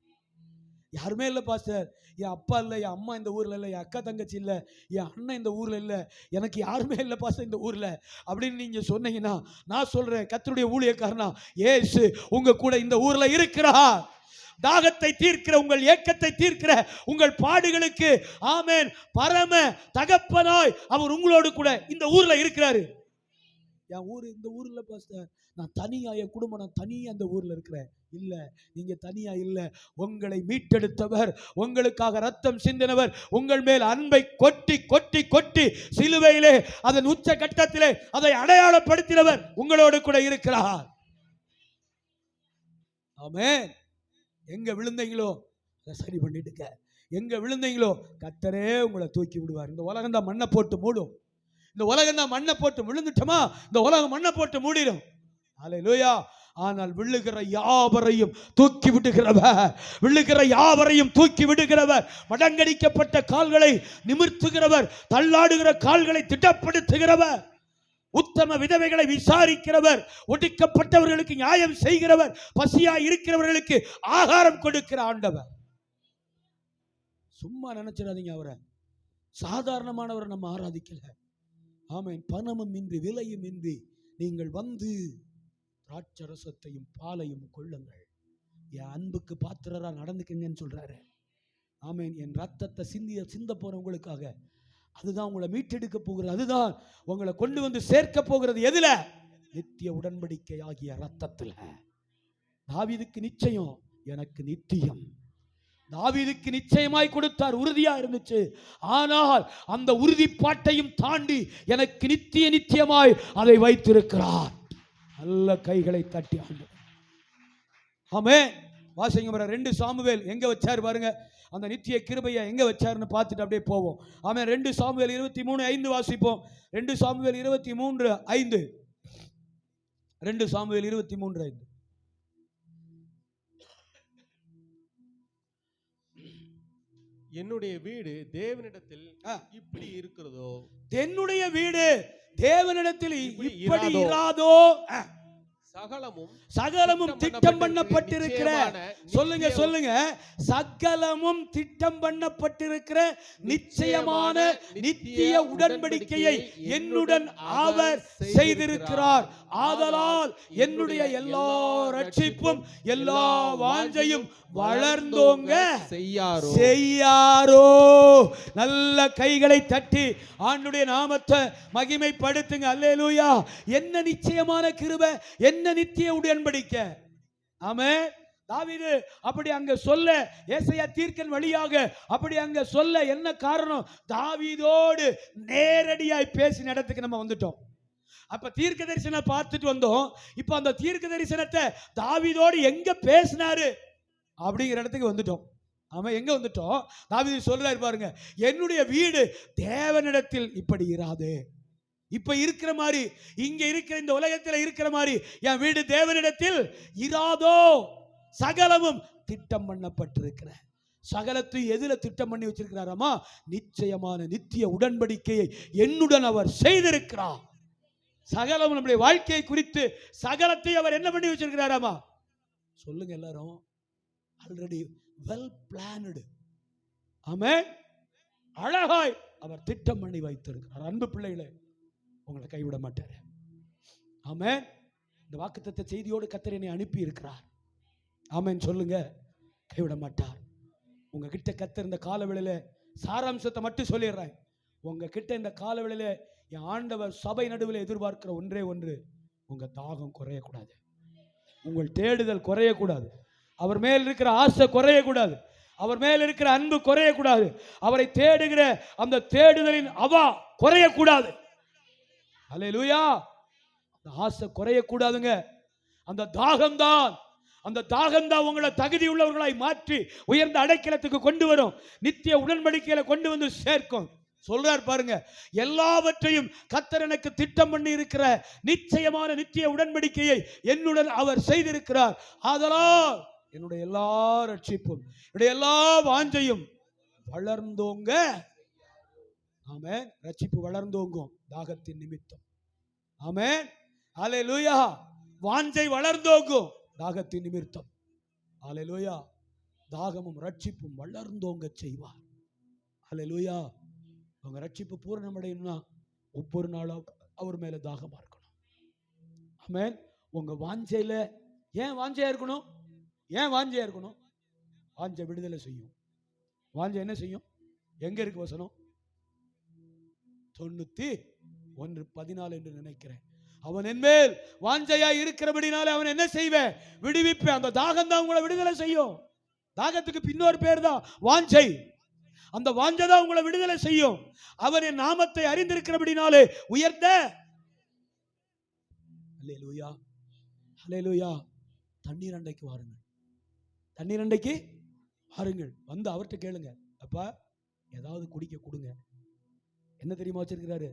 யாருமே இல்லை பாஸ்டர், என் அப்பா இல்லை, என் அம்மா இந்த ஊர்ல இல்லை, என் அக்கா தங்கச்சி இல்லை, என் அண்ணன் இந்த ஊர்ல இல்லை, எனக்கு யாருமே இல்லை பாஸ்டர் இந்த ஊர்ல அப்படின்னு நீங்க சொன்னீங்கன்னா, நான் சொல்றேன், கர்த்தருடைய ஊழியக்காரனா இயேசு உங்க கூட இந்த ஊர்ல இருக்கிறார். தாகத்தை தீர்க்கிற, உங்கள் ஏக்கத்தை தீர்க்கிற, உங்கள் பாடுகளுக்கு ஆமென் பரம தகப்பனாய் அவர் உங்களோடு கூட இந்த ஊர்ல இருக்கிறாரு. என் ஊர் இந்த ஊர்ல பாஸ்டர், நான் தனியா, என் குடும்பம் நான் தனியா அந்த ஊர்ல இருக்கிறேன். இல்ல, நீங்க தனியா இல்ல. உங்களை மீட்டெடுத்தவர், உங்களுக்காக ரத்தம் சிந்தினவர், உங்கள் மேல் அன்பை கொட்டி கொட்டி கொட்டி சிலுவையிலே அதன் உச்ச கட்டத்திலே அதை அடையாளப்படுத்தினவர் உங்களோடு கூட இருக்கிறார். ஆமென். எங்க விழுந்தீங்களோ அதை சரி பண்ணிடுங்க. எங்க விழுந்தீங்களோ கர்த்தரே உங்களை தூக்கி விடுவார். இந்த உலகம் தான் மண்ணை போட்டு மூடும். இந்த உலகம் தான் மண்ணை போட்டு விழுந்துட்டோமா, இந்த உலகம் மண்ணை போட்டு மூடிடும். ஹல்லேலூயா. ஆனால் விழுகிற யாவரையும் தூக்கி விடுகிறவர், விழுகிற யாவரையும் தூக்கி விடுகிறவர், மடங்கடிக்கப்பட்ட கால்களை நிமிர்த்துகிறவர், தள்ளாடுகிற கால்களை திடப்படுத்துகிறவர், உத்தம விதவைகளை விசாரிக்கிறவர், ஒடுக்கப்பட்டவர்களுக்கு நியாயம் செய்கிறவர், பசியாய் இருக்கிறவர்களுக்கு ஆகாரம் கொடுக்கிற ஆண்டவர். சும்மா நினைச்சிடாதீங்க அவரை. சாதாரணமானவரை நம்ம ஆராதிக்கல. ஆமென். பணமும் இன்றி, விலையும் இன்றி நீங்கள் வந்து திராட்சரசத்தையும் பாலையும் கொள்ளுங்கள். என் அன்புக்கு பாத்திரரா நடந்துக்கங்கன்னு சொல்றாரு. ஆமென். என் ரத்தத்தை சிந்த போறவங்களுக்காக, அதுதான் உங்களை மீட்டெடுக்க போகிறது. அதுதான் உங்களை கொண்டு வந்து சேர்க்க போகிறது. எதுல? நித்திய உடன்படிக்கை ஆகிய ரத்தத்துல. தாவீதுக்கு நிச்சயம், எனக்கு நித்தியம். தாவீதுக்கு நிச்சயமாய் கொடுத்தார், உறுதியா இருந்துச்சு. ஆனால் அந்த உறுதிப்பாட்டையும் தாண்டி எனக்கு நித்திய நித்தியமாய் அதை வைத்திருக்கிறார். நல்ல கைகளை தட்டி ஆண்டவர். ஆமென். வாசிங்க 2 சாமுவேல் எங்க வச்சாரு பாருங்க. அந்த நித்திய கிருபையை எங்க வச்சாருன்னு பார்த்துட்டு அப்படியே போவோம். ஆமென். 2 சாமுவேல் 23:5 வாசிப்போம். 2 சாமுவேல் 23:5. 2 சாமுவேல் 23:5. என்னுடைய வீடு தேவனிடத்தில் இப்படி இருக்கிறதோ, என்னுடைய வீடு தேவனிடத்தில் இப்படி இராதோ, சகலமும் திட்டம் பண்ணப்பட்டிருக்கிற, சொல்லுங்க சொல்லுங்க, சகலமும் திட்டம் பண்ணப்பட்டிருக்கிற நிச்சயமான நித்திய உடன்படிக்கையை என்னுடன் அவர் செய்திருக்கிறார். ஆதலால் என்னுடைய எல்லா ரட்சிப்பும் எல்லா வாஞ்சையும் வளர்ந்தோங்க செய்யாரோ. நல்ல கைகளை தட்டி ஆண்டுடைய நாமத்தை மகிமைப்படுத்துங்க. அல்லேலூயா. என்ன நிச்சயமான கிருபை, என்ன நித்திய உடன்படிக்கை. ஆமென். தாவீது அப்படி அங்க சொல்ல, ஏசாயா தீர்க்கன் வழியாக அப்படி அங்க சொல்ல என்ன காரணம்? தாவீதோடு நேரடியாய் பேசின இடத்துக்கு நம்ம வந்துட்டோம். அப்ப தீர்க்க தரிசனம் பார்த்துட்டு வந்தோம். இப்ப அந்த தீர்க்க தரிசனத்தை தாவீதோடு எங்க பேசினாரு அப்படிங்கிற இடத்துக்கு வந்துட்டோம். ஆமா, எங்க வந்துட்டோம்? தாவீது சொல்றாரு பாருங்க, என்னுடைய வீடு தேவனிடத்தில் இப்படி இராது. இப்ப இருக்கிற மாதிரி, இங்க இருக்கிற இந்த உலகத்தில் இருக்கிற மாதிரி என் வீடு தேவனிடத்தில் இராதோ. சகலமும் திட்டம் பண்ணப்பட்டிருக்கிற, சகலத்தையும் எதுல திட்டம் பண்ணி வச்சிருக்கிறாராமா? நிச்சயமான நித்திய உடன்படிக்கையை என்னுடன் அவர் செய்திருக்கிறார். சகலம் நம்முடைய வாழ்க்கையை குறித்து சகலத்தை அவர் என்ன பண்ணி வச்சிருக்கிறாராமா? சொல்லுங்க எல்லாரும். Already well planned. ஆமென். அழகாய் அவர் திட்டம் பண்ணி வைத்திருக்கிறார். அன்பு பிள்ளைகளே, உங்களை கைவிட மாட்டார். ஆமென். இந்த வாக்குத்தத்த செய்தியோடு கர்த்தர் என்னை அனுப்பி இருக்கிறார். ஆமென் சொல்லுங்க. கைவிட மாட்டார். உங்ககிட்ட கர்த்தர் இந்த காலவேளையில சாராம்சத்தை மட்டும் சொல்லிடுறேன். உங்ககிட்ட இந்த காலவேளையில என் ஆண்டவர் சபை நடுவில் எதிர்பார்க்கிற ஒன்றே ஒன்று, உங்க தாகம் குறையக்கூடாது, உங்கள் தேடுதல் குறையக்கூடாது, அவர் மேல் இருக்கிற ஆசை குறையக்கூடாது, அவர் மேல் இருக்கிற அன்பு குறையக்கூடாது, அவரை தேடுகிற அந்த தேடுதலின் அவா குறையக்கூடாது. அல்லேலூயா. அந்த ஆசை குறையக்கூடாதுங்க. அந்த தாகம்தான், அந்த தாகம்தான் உங்களை தகுதி உள்ளவர்களாய் மாற்றி உயர்ந்த அடைக்கலத்துக்கு கொண்டு வரும், நித்திய உடன்படிக்கையில கொண்டு வந்து சேர்க்கும். சொல்றார் பாருங்க, எல்லாவற்றையும் கர்த்தர் எனக்கு திட்டம் பண்ணி இருக்கிற நிச்சயமான நித்திய உடன்படிக்கையை என்னுடன் அவர் செய்திருக்கிறார். ஆதலால் என்னுடைய எல்லா ரட்சிப்பும் என்னுடைய எல்லா வாஞ்சையும் வளர்ந்தோங்க. ஆமென். ரட்சிப்பு வளர்ந்தோங்கும் தாகத்தின் நிமித்தம். ஆமென். அல்லேலூயா. வாஞ்சை வளர்ந்தோங்கும் தாகத்தின் நிமித்தம். அல்லேலூயா. தாகமும் ரட்சிப்பும் வளர்ந்தோங்க செய்வார். அல்லேலூயா. உங்க ரட்சிப்பு பூரணமடையணும்னா ஒவ்வொரு நாளும் அவர் மேல தாகமா இருக்கணும். ஆமென். உங்க வாஞ்சையில ஏன் வாஞ்சையா இருக்கணும்? ஏன் வாஞ்சையா இருக்கணும்? வாஞ்சை விடுதலை செய்யும். வாஞ்சை என்ன செய்யும்? எங்க இருக்கு வசனம்? 91:14 என்று நினைக்கிறேன். அவன் என்மேல் வாஞ்சையா இருக்கிறபடினால அவன் என்ன செய்வேன்? விடுவிப்பேன். அந்த தாகம் தான் உங்களை விடுதலை செய்யும். தாகத்துக்கு பின்னொரு பேர் தான் வாஞ்சை. அந்த வாஞ்சை தான் உங்களை விடுதலை செய்யும். அவர் என் நாமத்தை அறிந்திருக்கிறபடினாலே உயர்ந்த. அல்லேலூயா. அல்லேலூயா. தண்ணீர் அண்டைக்கு வாருங்கள். தண்ணீர் அண்டைக்கு வாருங்கள். வந்து அவர்கிட்ட கேளுங்க, அப்பா ஏதாவது குடிக்க கொடுங்க. என்ன தெரியுமா வச்சிருக்கிறாரு?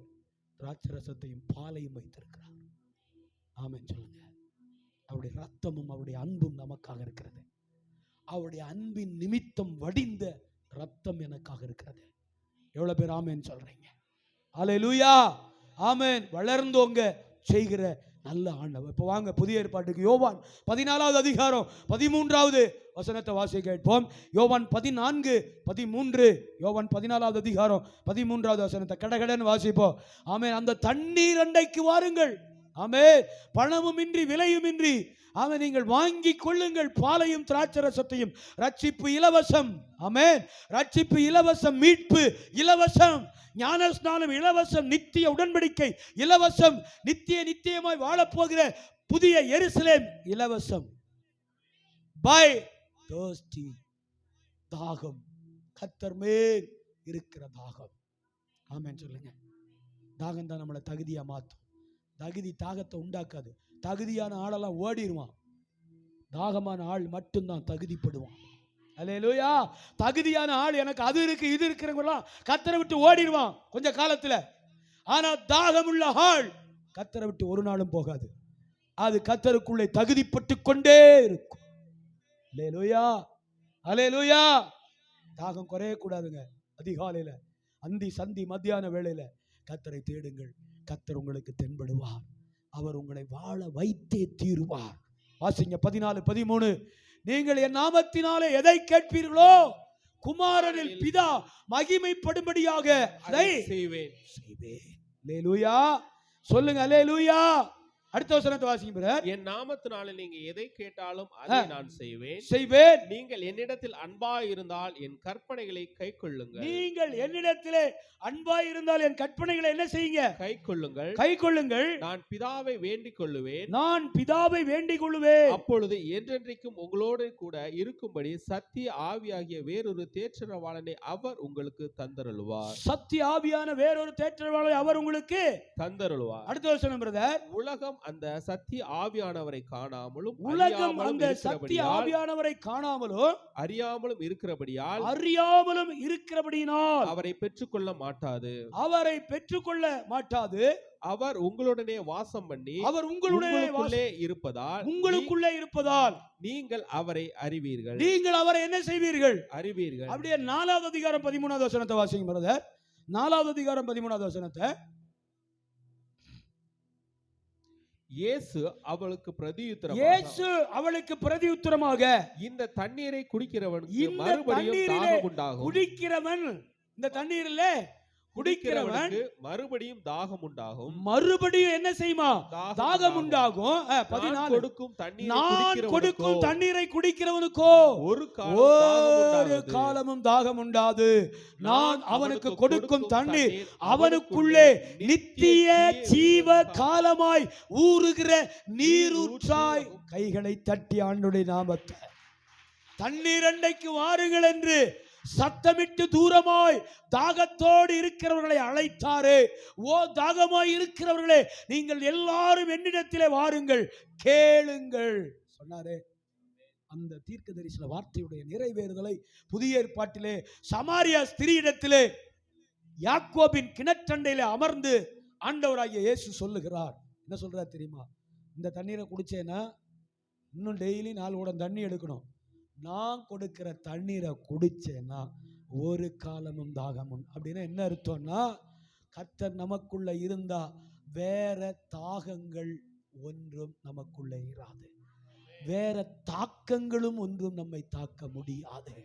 திராட்சை ரசத்தையும் பாலையும் வைத்திருக்கிறார். ஆமென் சொல்லுங்க. அவருடைய ரத்தமும் அவருடைய அன்பும் நமக்காக இருக்கிறது. அவருடைய அன்பின் நிமித்தம் வடிந்த ரத்தம் எனக்காக இருக்கிறது. எவ்வளவு பேர் ஆமென் சொல்றீங்க? அல்லேலூயா. ஆமென். வளர்ந்தோங்க செய்கிற நல்ல ஆண்டவர். இப்ப வாங்க புதிய ஏற்பாட்டுக்கு யோவான் 14வது அதிகாரம் 13வது வசனத்தை வாசிக்க கேட்போம். யோவான் 14:13. யோவான் 14வது அதிகாரம் 13வது வசனத்தை கடகடன்னு வாசிப்போம். ஆமென். அந்த தண்ணீர் அண்டைக்கு வாருங்கள். ஆமென். பணமும் இன்றி விலையும் இன்றி ஆமென் நீங்கள் வாங்கி கொள்ளுங்கள். பாலையும் திராட்சை ரசத்தையும். ரட்சிப்பு இலவசம். ஆமென். ரட்சிப்பு இலவசம். மீட்பு இலவசம். ஞானஸ்நானம் இலவசம். நித்திய உடன்படிக்கை இலவசம். நித்தியமாய் வாழப்போகிற புதிய எருசலேம் இலவசம். பை thirsty. தாகம். கர்த்தர் மேல் இருக்கிற தாகம். ஆமென் சொல்லுங்க. தாகம் தான் நம்மளை தகுதியா மாத்தும். தகுதி தாகத்தை உண்டாக்காது. தகுதியான ஆளெல்லாம் ஓடிடுவான். தாகமான ஆள் மட்டும்தான் தகுதிப்படுவான். அல்லேலூயா. தகுதியான ஆள் எனக்கு அது இருக்கு இது இருக்கிறவங்கலாம் கர்த்தரை விட்டு ஓடிடுவான் கொஞ்ச காலத்துல. ஆனா தாகமுள்ள ஆள் கர்த்தரை விட்டு ஒரு நாளும் போகாது. அது கர்த்தருக்குள்ளே தகுதிப்பட்டு கொண்டே இருக்கும். அல்லேலூயா. அல்லேலூயா. தாகம் குறைய கூடாதுங்க. அதிகாலையில அந்தி சந்தி மத்தியான வேளையில கர்த்தரை தேடுங்கள். கர்த்தர் உங்களுக்கு தென்படுவார். அவர் உங்களை வாழ வைத்தே தீருவார். வாசிங்க 14:13. நீங்கள் என் நாமத்தினாலே எதை கேட்பீர்களோ குமாரனில் பிதா மகிமைப்படும்படியாக அதை செய்வேன். அல்லேலூயா. சொல்லுங்க அல்லேலூயா. அடுத்த வசனத்தை வாசிங்க பிரதர். என் நாமத்தினாலே நீங்க எதை கேட்டாலும் அதை நான் செய்வேன். நீங்கள் என்னிடத்தில் அன்பாய் இருந்தால் என் கற்பனைகளை கைக்கொள்ளுங்கள். நீங்கள் என்னிடத்திலே அன்பாய் இருந்தால் என் கற்பனைகளை என்ன செய்யுங்க? கைக்கொள்ளுங்கள். கைக்கொள்ளுங்கள். நான் பிதாவை வேண்டிக் கொள்ளுவேன். நான் பிதாவை வேண்டிக் கொள்ளுவேன். அப்பொழுது என்றென்றைக்கும் உங்களோடு கூட இருக்கும்படி சத்திய ஆவியாகிய வேறொரு தேற்றரவாளனை அவர் உங்களுக்கு தந்தருளுவார். சத்திய ஆவியான வேறொரு தேற்றரவாளனை அவர் உங்களுக்கு தந்தருளுவார். அடுத்த வசனம் பிரதர். உலகம் அந்த சத்திய ஆவியானவரை காணாமலும் உலகம் அந்த சத்திய ஆவியானவரை காணாமலும் அறியாமலும் இருக்கிறபடியினால் அவரை பெற்றுக்கொள்ள மாட்டாது. அவர் உங்களுடனே வாசம் பண்ணி உங்களுக்குள்ளே இருப்பதால் நீங்கள் அவரை அறிவீர்கள். நீங்கள் அவரை என்ன செய்வீர்கள்? அறிவீர்கள். அப்படியே 4வது அதிகாரம் 13வது வசனத்தை வாசிங்க பிரதர். 4வது அதிகாரம் 13வது வசனத்தை. இயேசு அவளுக்கு பிரதியுத்தரமாக இந்த தண்ணீரை குடிக்கிறவனுக்கு மறுபடியும் தாகம் உண்டாகும். குடிக்கிறவன் இந்த தண்ணீரிலே குடிக்கிறவன் மறுபடியும் தாகம் உண்டாகும். மறுபடியும் என்ன செய்யுமா? தாகம் உண்டாகும். 14 நான் கொடுக்கும் தண்ணீரை குடிக்கிறவனுக்கோ ஒரு காலமும் தாகம் உண்டாது. நான் அவனுக்கு கொடுக்கும் தண்ணீர் அவனுக்குள்ளே நித்திய ஜீவ காலமாய் ஊறுகிற நீரூற்றாய். கைகளை தட்டி ஆண்டுடைய நாமத்தை தண்ணீர் அண்டைக்கு வாருங்கள் என்று சத்தமிட்டு தூரமாய் தாகத்தோடு இருக்கிறவர்களை அழைத்தாரே. ஓ தாகமாய் இருக்கிறவர்களே, நீங்கள் எல்லாரும் என்னிடத்திலே வாருங்கள், கேளுங்கள் சொன்னாரே. அந்த தீர்க்க தரிசன வார்த்தையுடைய நிறைவேறுதலை புதிய ஏற்பாட்டிலே சமாரியா ஸ்திரீயிடத்திலே யாக்கோபின் கிணற்றண்டையில அமர்ந்து ஆண்டவராகிய இயேசு சொல்லுகிறார். என்ன சொல்றார் தெரியுமா? இந்த தண்ணீரை குடிச்சேன்னா இன்னும் டெய்லி 4 குடம் தண்ணி எடுக்கணும். நான் கொடுக்கிற தண்ணீரை குடிச்சேன்னா ஒரு காலமும் தாகமும். அப்படின்னா என்ன அர்த்தம்னா, கர்த்தர் நமக்குள்ள இருந்தா வேற தாகங்கள் ஒன்றும் நமக்குள்ள இராது, வேற தாக்கங்களும் ஒன்றும் நம்மை தாக்க முடியாது.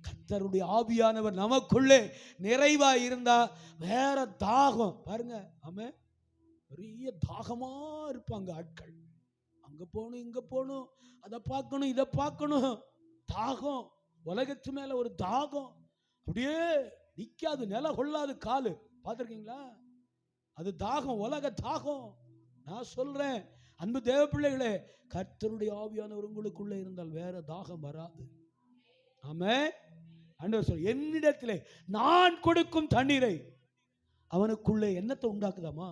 கர்த்தருடைய ஆவியானவர் நமக்குள்ளே நிறைவா இருந்தா வேற தாகம் பாருங்க. ஆமென். பெரிய தாகமா இருப்பாங்க ஆட்கள். அங்க போகணும், இங்க போகணும், அதை பார்க்கணும், இதை பார்க்கணும். தாகம், உலகத்து மேல ஒரு தாகம் அப்படியே நிக்காது, நில கொள்ளாது காலு. பார்த்துருக்கீங்களா? அது தாகம், உலக தாகம். நான் சொல்றேன் அன்பு தேவ பிள்ளைகளே, கர்த்தருடைய ஆவியானவர் உங்களுக்குள்ள இருந்தால் வேற தாகம் வராது. ஆமென். ஆண்டவர் சொல்ற, என்னிடத்திலே நான் கொடுக்கும் தண்ணீரை அவனுக்குள்ளே என்னத்தை உண்டாக்குதாமா?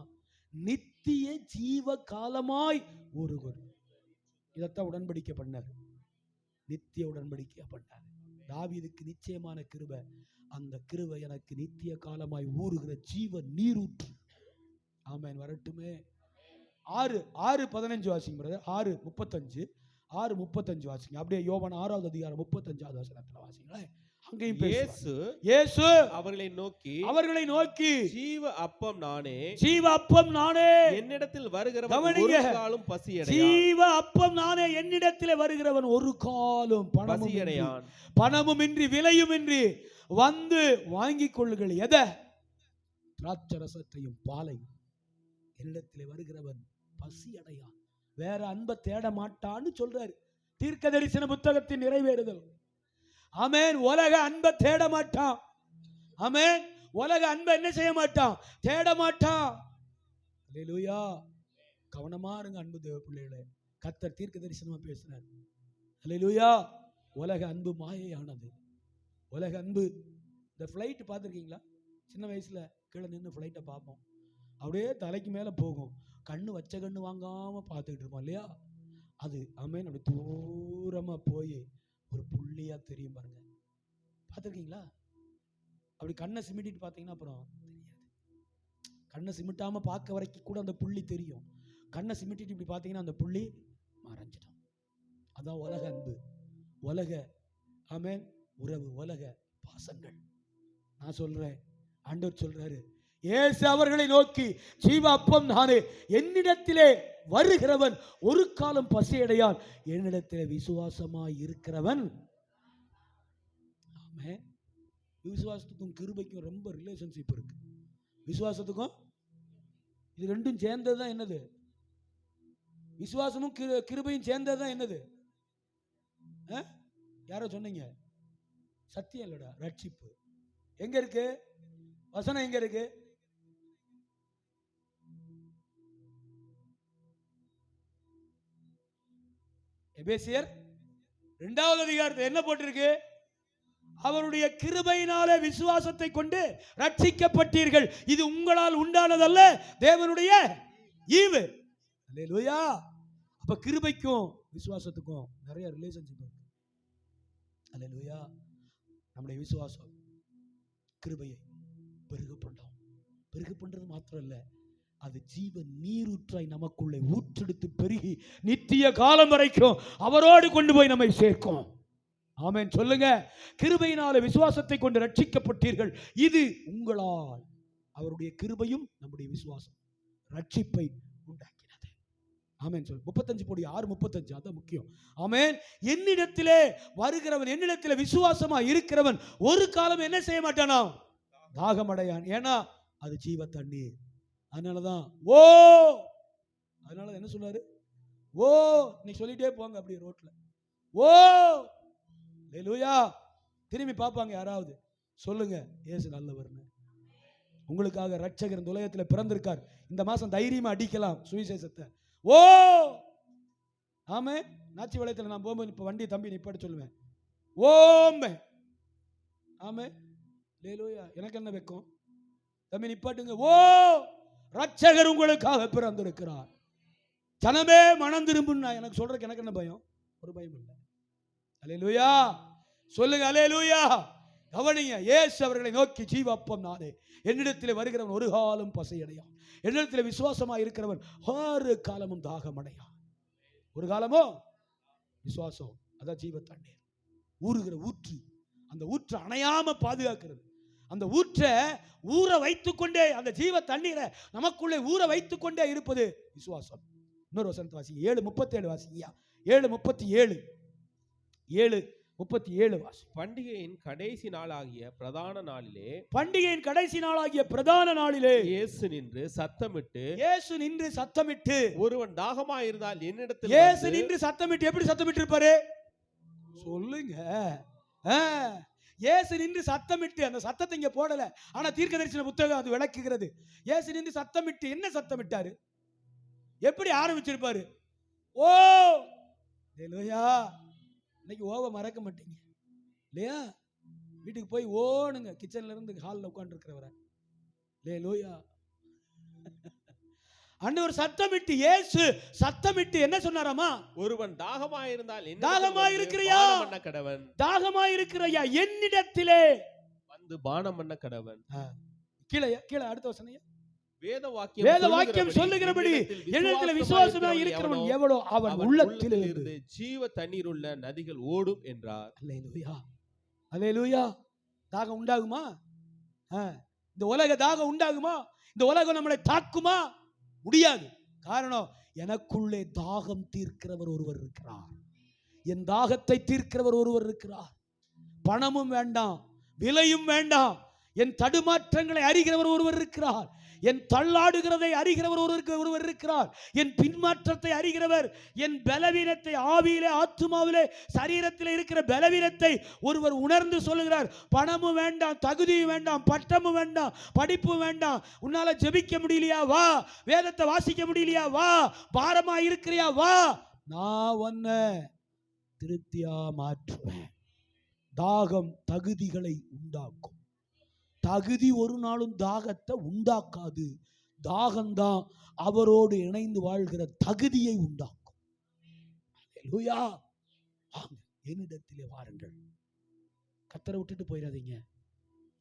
நித்திய ஜீவ காலமாய் ஊறுகும். இதைத்தான் உடன்படிக்கை பண்ணார், நித்திய உடன்படிக்கை பண்ணார். தாவீதுக்கு நிச்சயமான கிருபை, அந்த கிருபை எனக்கு நித்திய காலமாய் ஊறுகிற ஜீவ நீரூற்று. ஆமென். வரட்டுமே. 6:15 வாசிங்க பிரதர். 6:35 வாசிங்க. அப்படியே யோவான் 6வது அதிகாரம் 35வது வசனத்துல வாசிங்களேன். அங்கேயும் இயேசு அவர்களை நோக்கி ஜீவ அப்பம் நானே, ஜீவ அப்பம் நானே, என்னிடத்தில் வருகிறவன் ஒரு காலும் பசியடையான். ஜீவ அப்பம் நானே, என்னிடத்தில் வருகிறவன் ஒரு காலும் பசியடையான். பணமுமின்றி விலையுமின்றி வந்து வாங்கிக் கொள்ளுங்கள். எதை? திராட்சரசத்தையும் பாலையும். என்னிடத்தில் வருகிறவன் பசி அடையான், வேற அன்பை தேட மாட்டான்னு சொல்றாரு. தீர்க்க தரிசன புத்தகத்தின் நிறைவேறுதல். ஆமென். உலக அன்பை தேட மாட்டான். ஆமென். உலக அன்பை என்ன செய்ய மாட்டான்? தேட மாட்டான். அல்லேலூயா. கவனமா இருங்க அன்பு தேவ பிள்ளைகளே. கர்த்தர் தீர்க்க தரிசனமா பேசினார். அல்லேலூயா. உலக அன்பு மாயையானது. உலக அன்பு, இந்த ஃப்ளைட் பார்த்துருக்கீங்களா? சின்ன வயசுல கீழே நின்று ஃப்ளைட்டை பார்ப்போம், அப்படியே தலைக்கு மேலே போகும், கண்ணு வச்ச கண்ணு வாங்காம பார்த்துக்கிட்டு இருப்போம் இல்லையா? அது ஆமென். அப்படி தூரமா போய் ஒரு புள்ளியா தெரியும் பாருங்க. பார்த்துருக்கீங்களா? அப்படி கண்ணை சிமிட்டிட்டு பார்த்தீங்கன்னா அப்புறம் தெரியாது. கண்ணை சிமிட்டாம பார்க்க வரைக்கும் கூட அந்த புள்ளி தெரியும். கண்ணை சிமிட்டிட்டு இப்படி பார்த்தீங்கன்னா அந்த புள்ளி மறைஞ்சிடும். அதான் உலக அன்பு, உலக ஆமென் உறவு, உலக பாசங்கள். நான் சொல்றேன், ஆண்டவர் சொல்றாரு, இயேசு அவர்களை நோக்கி ஜீவ அப்பம் நானே, என்னிடத்திலே வருகிறவன் ஒரு காலம் பசியடையான், என்னிடத்திலே விசுவாசமாய் இருக்கிறவன். ஆமென். விசுவாசத்துக்கும் கிருபைக்கும் ரொம்ப ரிலேஷன்ஷிப் இருக்கு. விசுவாசத்துக்கும் இது ரெண்டும் சேர்ந்தது தான் என்னது? விசுவாசமும் கிருபையும் சேர்ந்தது தான் என்னது? யாரோ சொன்னீங்க? சத்தியம் இல்லடா, ரட்சிப்பு. எங்க இருக்கு வசனம்? எங்க இருக்கு? எபேசியர் 2வது அதிகாரத்தில் என்ன போட்டிருக்கு? அவருடைய கிருபையினாலே விசுவாசத்தை கொண்டு ரட்சிக்கப்பட்டீர்கள், இது உங்களால் உண்டானதல்ல, தேவனுடைய ஈவு. அல்லேலூயா. அப்ப கிருபைக்கும் விசுவாசத்துக்கும் நிறைய ரிலேஷன்ஷிப் இருக்கு. அல்லேலூயா. நம்முடைய விசுவாசம் கிருபையை பெருக பண்ணோம். பெருக பண்றது மாத்திரம் இல்ல, அது ஜீவ நீரூற்றாய் நமக்குள்ளே ஊற்றெடுத்து பெருகி நித்திய காலம் வரைக்கும் அவரோடு கொண்டு போய் நம்மை சேர்க்கும். ஆமென். சொல்லுங்க. கிருபையினால விசுவாசத்தை கொண்டு ரட்சிக்கப்பட்டீர்கள், இது உங்களால். அவருடைய கிருபையும் நம்முடைய விசுவாசம் ரட்சிப்பை உண்டாக்கினது. ஆமென். சொல்லு. 35 போடி 6:35, அதான் முக்கியம். ஆமென். என்னிடத்திலே வருகிறவன், என்னிடத்திலே விசுவாசமா இருக்கிறவன் ஒரு காலம் என்ன செய்ய மாட்டானா? தாகமடையான். ஏன்னா அது ஜீவ தண்ணீர். அதனாலதான் அதனால என்ன சொன்னாரு? நீ சொல்லிட்டே போங்க அப்படியே ரோட்ல. அல்லேலூயா. திரும்பி பார்ப்பாங்க யாராவது, சொல்லுங்க இயேசு நல்லவர்னு. உங்களுக்காக ரட்சகர் இந்த உலகத்தில் பிறந்திருக்கார். இந்த மாசம் தைரியமா அடிக்கலாம் சுவிசேஷத்தை. ஆமே. நாச்சி வளையத்தில் நான் போகும்போது இப்ப வண்டி தம்பி நிப்பாட்டு சொல்லுவேன், ஆமே. அல்லேலூயா. எனக்கு என்ன வெக்கம்? தம்பி நிப்பாட்டுங்க. ரட்சகர் உங்களுக்காக பிறந்திருக்கிறார். ஜனமே மனம் திரும்புன்னா எனக்கு சொல்றதுக்கு எனக்கு என்ன பயம்? ஒரு பயம் இல்லை. அல்லேலூயா. சொல்லுங்க அல்லேலூயா. கவனிங்க, இயேசு அவர்களை நோக்கி, ஜீவப்பம் நானே, என்னிடத்தில் வருகிறவன் ஒரு காலம் பசியடையான், என்னிடத்தில் விசுவாசமாக இருக்கிறவன் 6 காலமும் தாகமடையான். ஒரு காலமோ விசுவாசம், அதான் ஜீவ தண்ணீர், ஊறுகிற ஊற்று. அந்த ஊற்றை அணையாம பாதுகாக்கிறது. அந்த ஊற்றை ஊற வைத்துக்கொண்டே, அந்த ஜீவ தண்ணீரை நமக்குள்ளே ஊற வைத்துக்கொண்டே இருப்பது விசுவாசம். இன்னொரு வசனத்தை வாசி, 7:37 வாசியா, 7:37, 7:37 வாசி. பண்டிகையின் கடைசி நாளாகிய பிரதான நாளிலே, பண்டிகையின் கடைசி நாளாகிய பிரதான நாளிலே இயேசு நின்று சத்தமிட்டு, இயேசு நின்று சத்தமிட்டு, ஒருவன் தாகமாயிருந்தால் என்னிடத்தில் இயேசு வந்து, நின்று சத்தமிட்டு எப்படி சத்தமிட்டு இருப்பாரு சொல்லுங்க? இயேசு நின்று சத்தமிட்டு, அந்த சத்தத்தை இங்க போடல, ஆனா தீர்க்கதரிசன புத்தகம் அது விளக்குகிறது. இயேசு நின்று சத்தமிட்டு என்ன சத்தமிட்டாரு? எப்படி ஆரம்பிச்சிருப்பாரு? ஓ ஹalleluya. இன்னைக்கு ஓவ மறக்க மாட்டீங்க இல்லையா? வீட்டுக்கு போய் ஓடுங்க, கிச்சன்ல இருந்து ஹால்ல உட்கார்ந்து இருக்கிறவரை. ஹalleluya. ஆண்டவர் சத்தமிட்டு, இயேசு சத்தமிட்டு என்ன சொன்னாராமா? ஒருவன் தாகமாயிருந்தால் தாகமாயிருக்கிறியா? பண்ண கடவன், தாகமாயிருக்கிறியா? என்னிடத்திலே வந்து பானம் பண்ண கடவன். கீழே அடுத்த வசனம், வேத வாக்கியம் சொல்லுகிறபடி என்னிடத்தில் விசுவாசமாய் இருக்கிறவன் எவனோ அவன் உள்ளத்தில் இருந்து ஜீவ தண்ணீர் உள்ள நதிகள் ஓடும் என்றார். அல்லேலூயா, அல்லேலூயா. தாகம் உண்டாகுமா? இந்த உலக தாகம் உண்டாகுமா? இந்த உலகம் நம்மளை தாக்குமா? முடியாது. காரணம், எனக்குள்ளே தாகம் தீர்க்கிறவர் ஒருவர் இருக்கிறார். என் தாகத்தை தீர்க்கிறவர் ஒருவர் இருக்கிறார். பணமும் வேண்டாம், விலையும் வேண்டாம், என் தடுமாற்றங்களை அறிகிறவர் ஒருவர் இருக்கிறார். என் தள்ளாடுகிறதை அறிகிறவர் ஒருவர் இருக்கிறார். என் பின்மாற்றத்தை அறிகிறவர், என் பலவீனத்தை, ஆவியிலே, ஆத்துமாவிலே, சரீரத்தில் இருக்கிற பலவீனத்தை ஒருவர் உணர்ந்து சொல்லுகிறார். பணமும் வேண்டாம், தகுதியும் வேண்டாம், பட்டமும் வேண்டாம், படிப்பு வேண்டாம். உன்னால ஜெபிக்க முடியலையா? வா. வேதத்தை வாசிக்க முடியலையா? வா. பாரமா இருக்கிறியா? வா. நான் உன்னை திருப்தியா மாற்றுவேன். தாகம் தகுதிகளை உண்டாக்கும். தகுதி ஒரு நாளும் தாகத்தை உண்டாக்காது. தாகம்தான் அவரோடு இணைந்து வாழ்கிற தகுதியை உண்டாக்கும். அல்லேலூயா. என்னிடத்திலே வாருங்கள். கர்த்தரை விட்டுட்டு போயிடாதீங்க.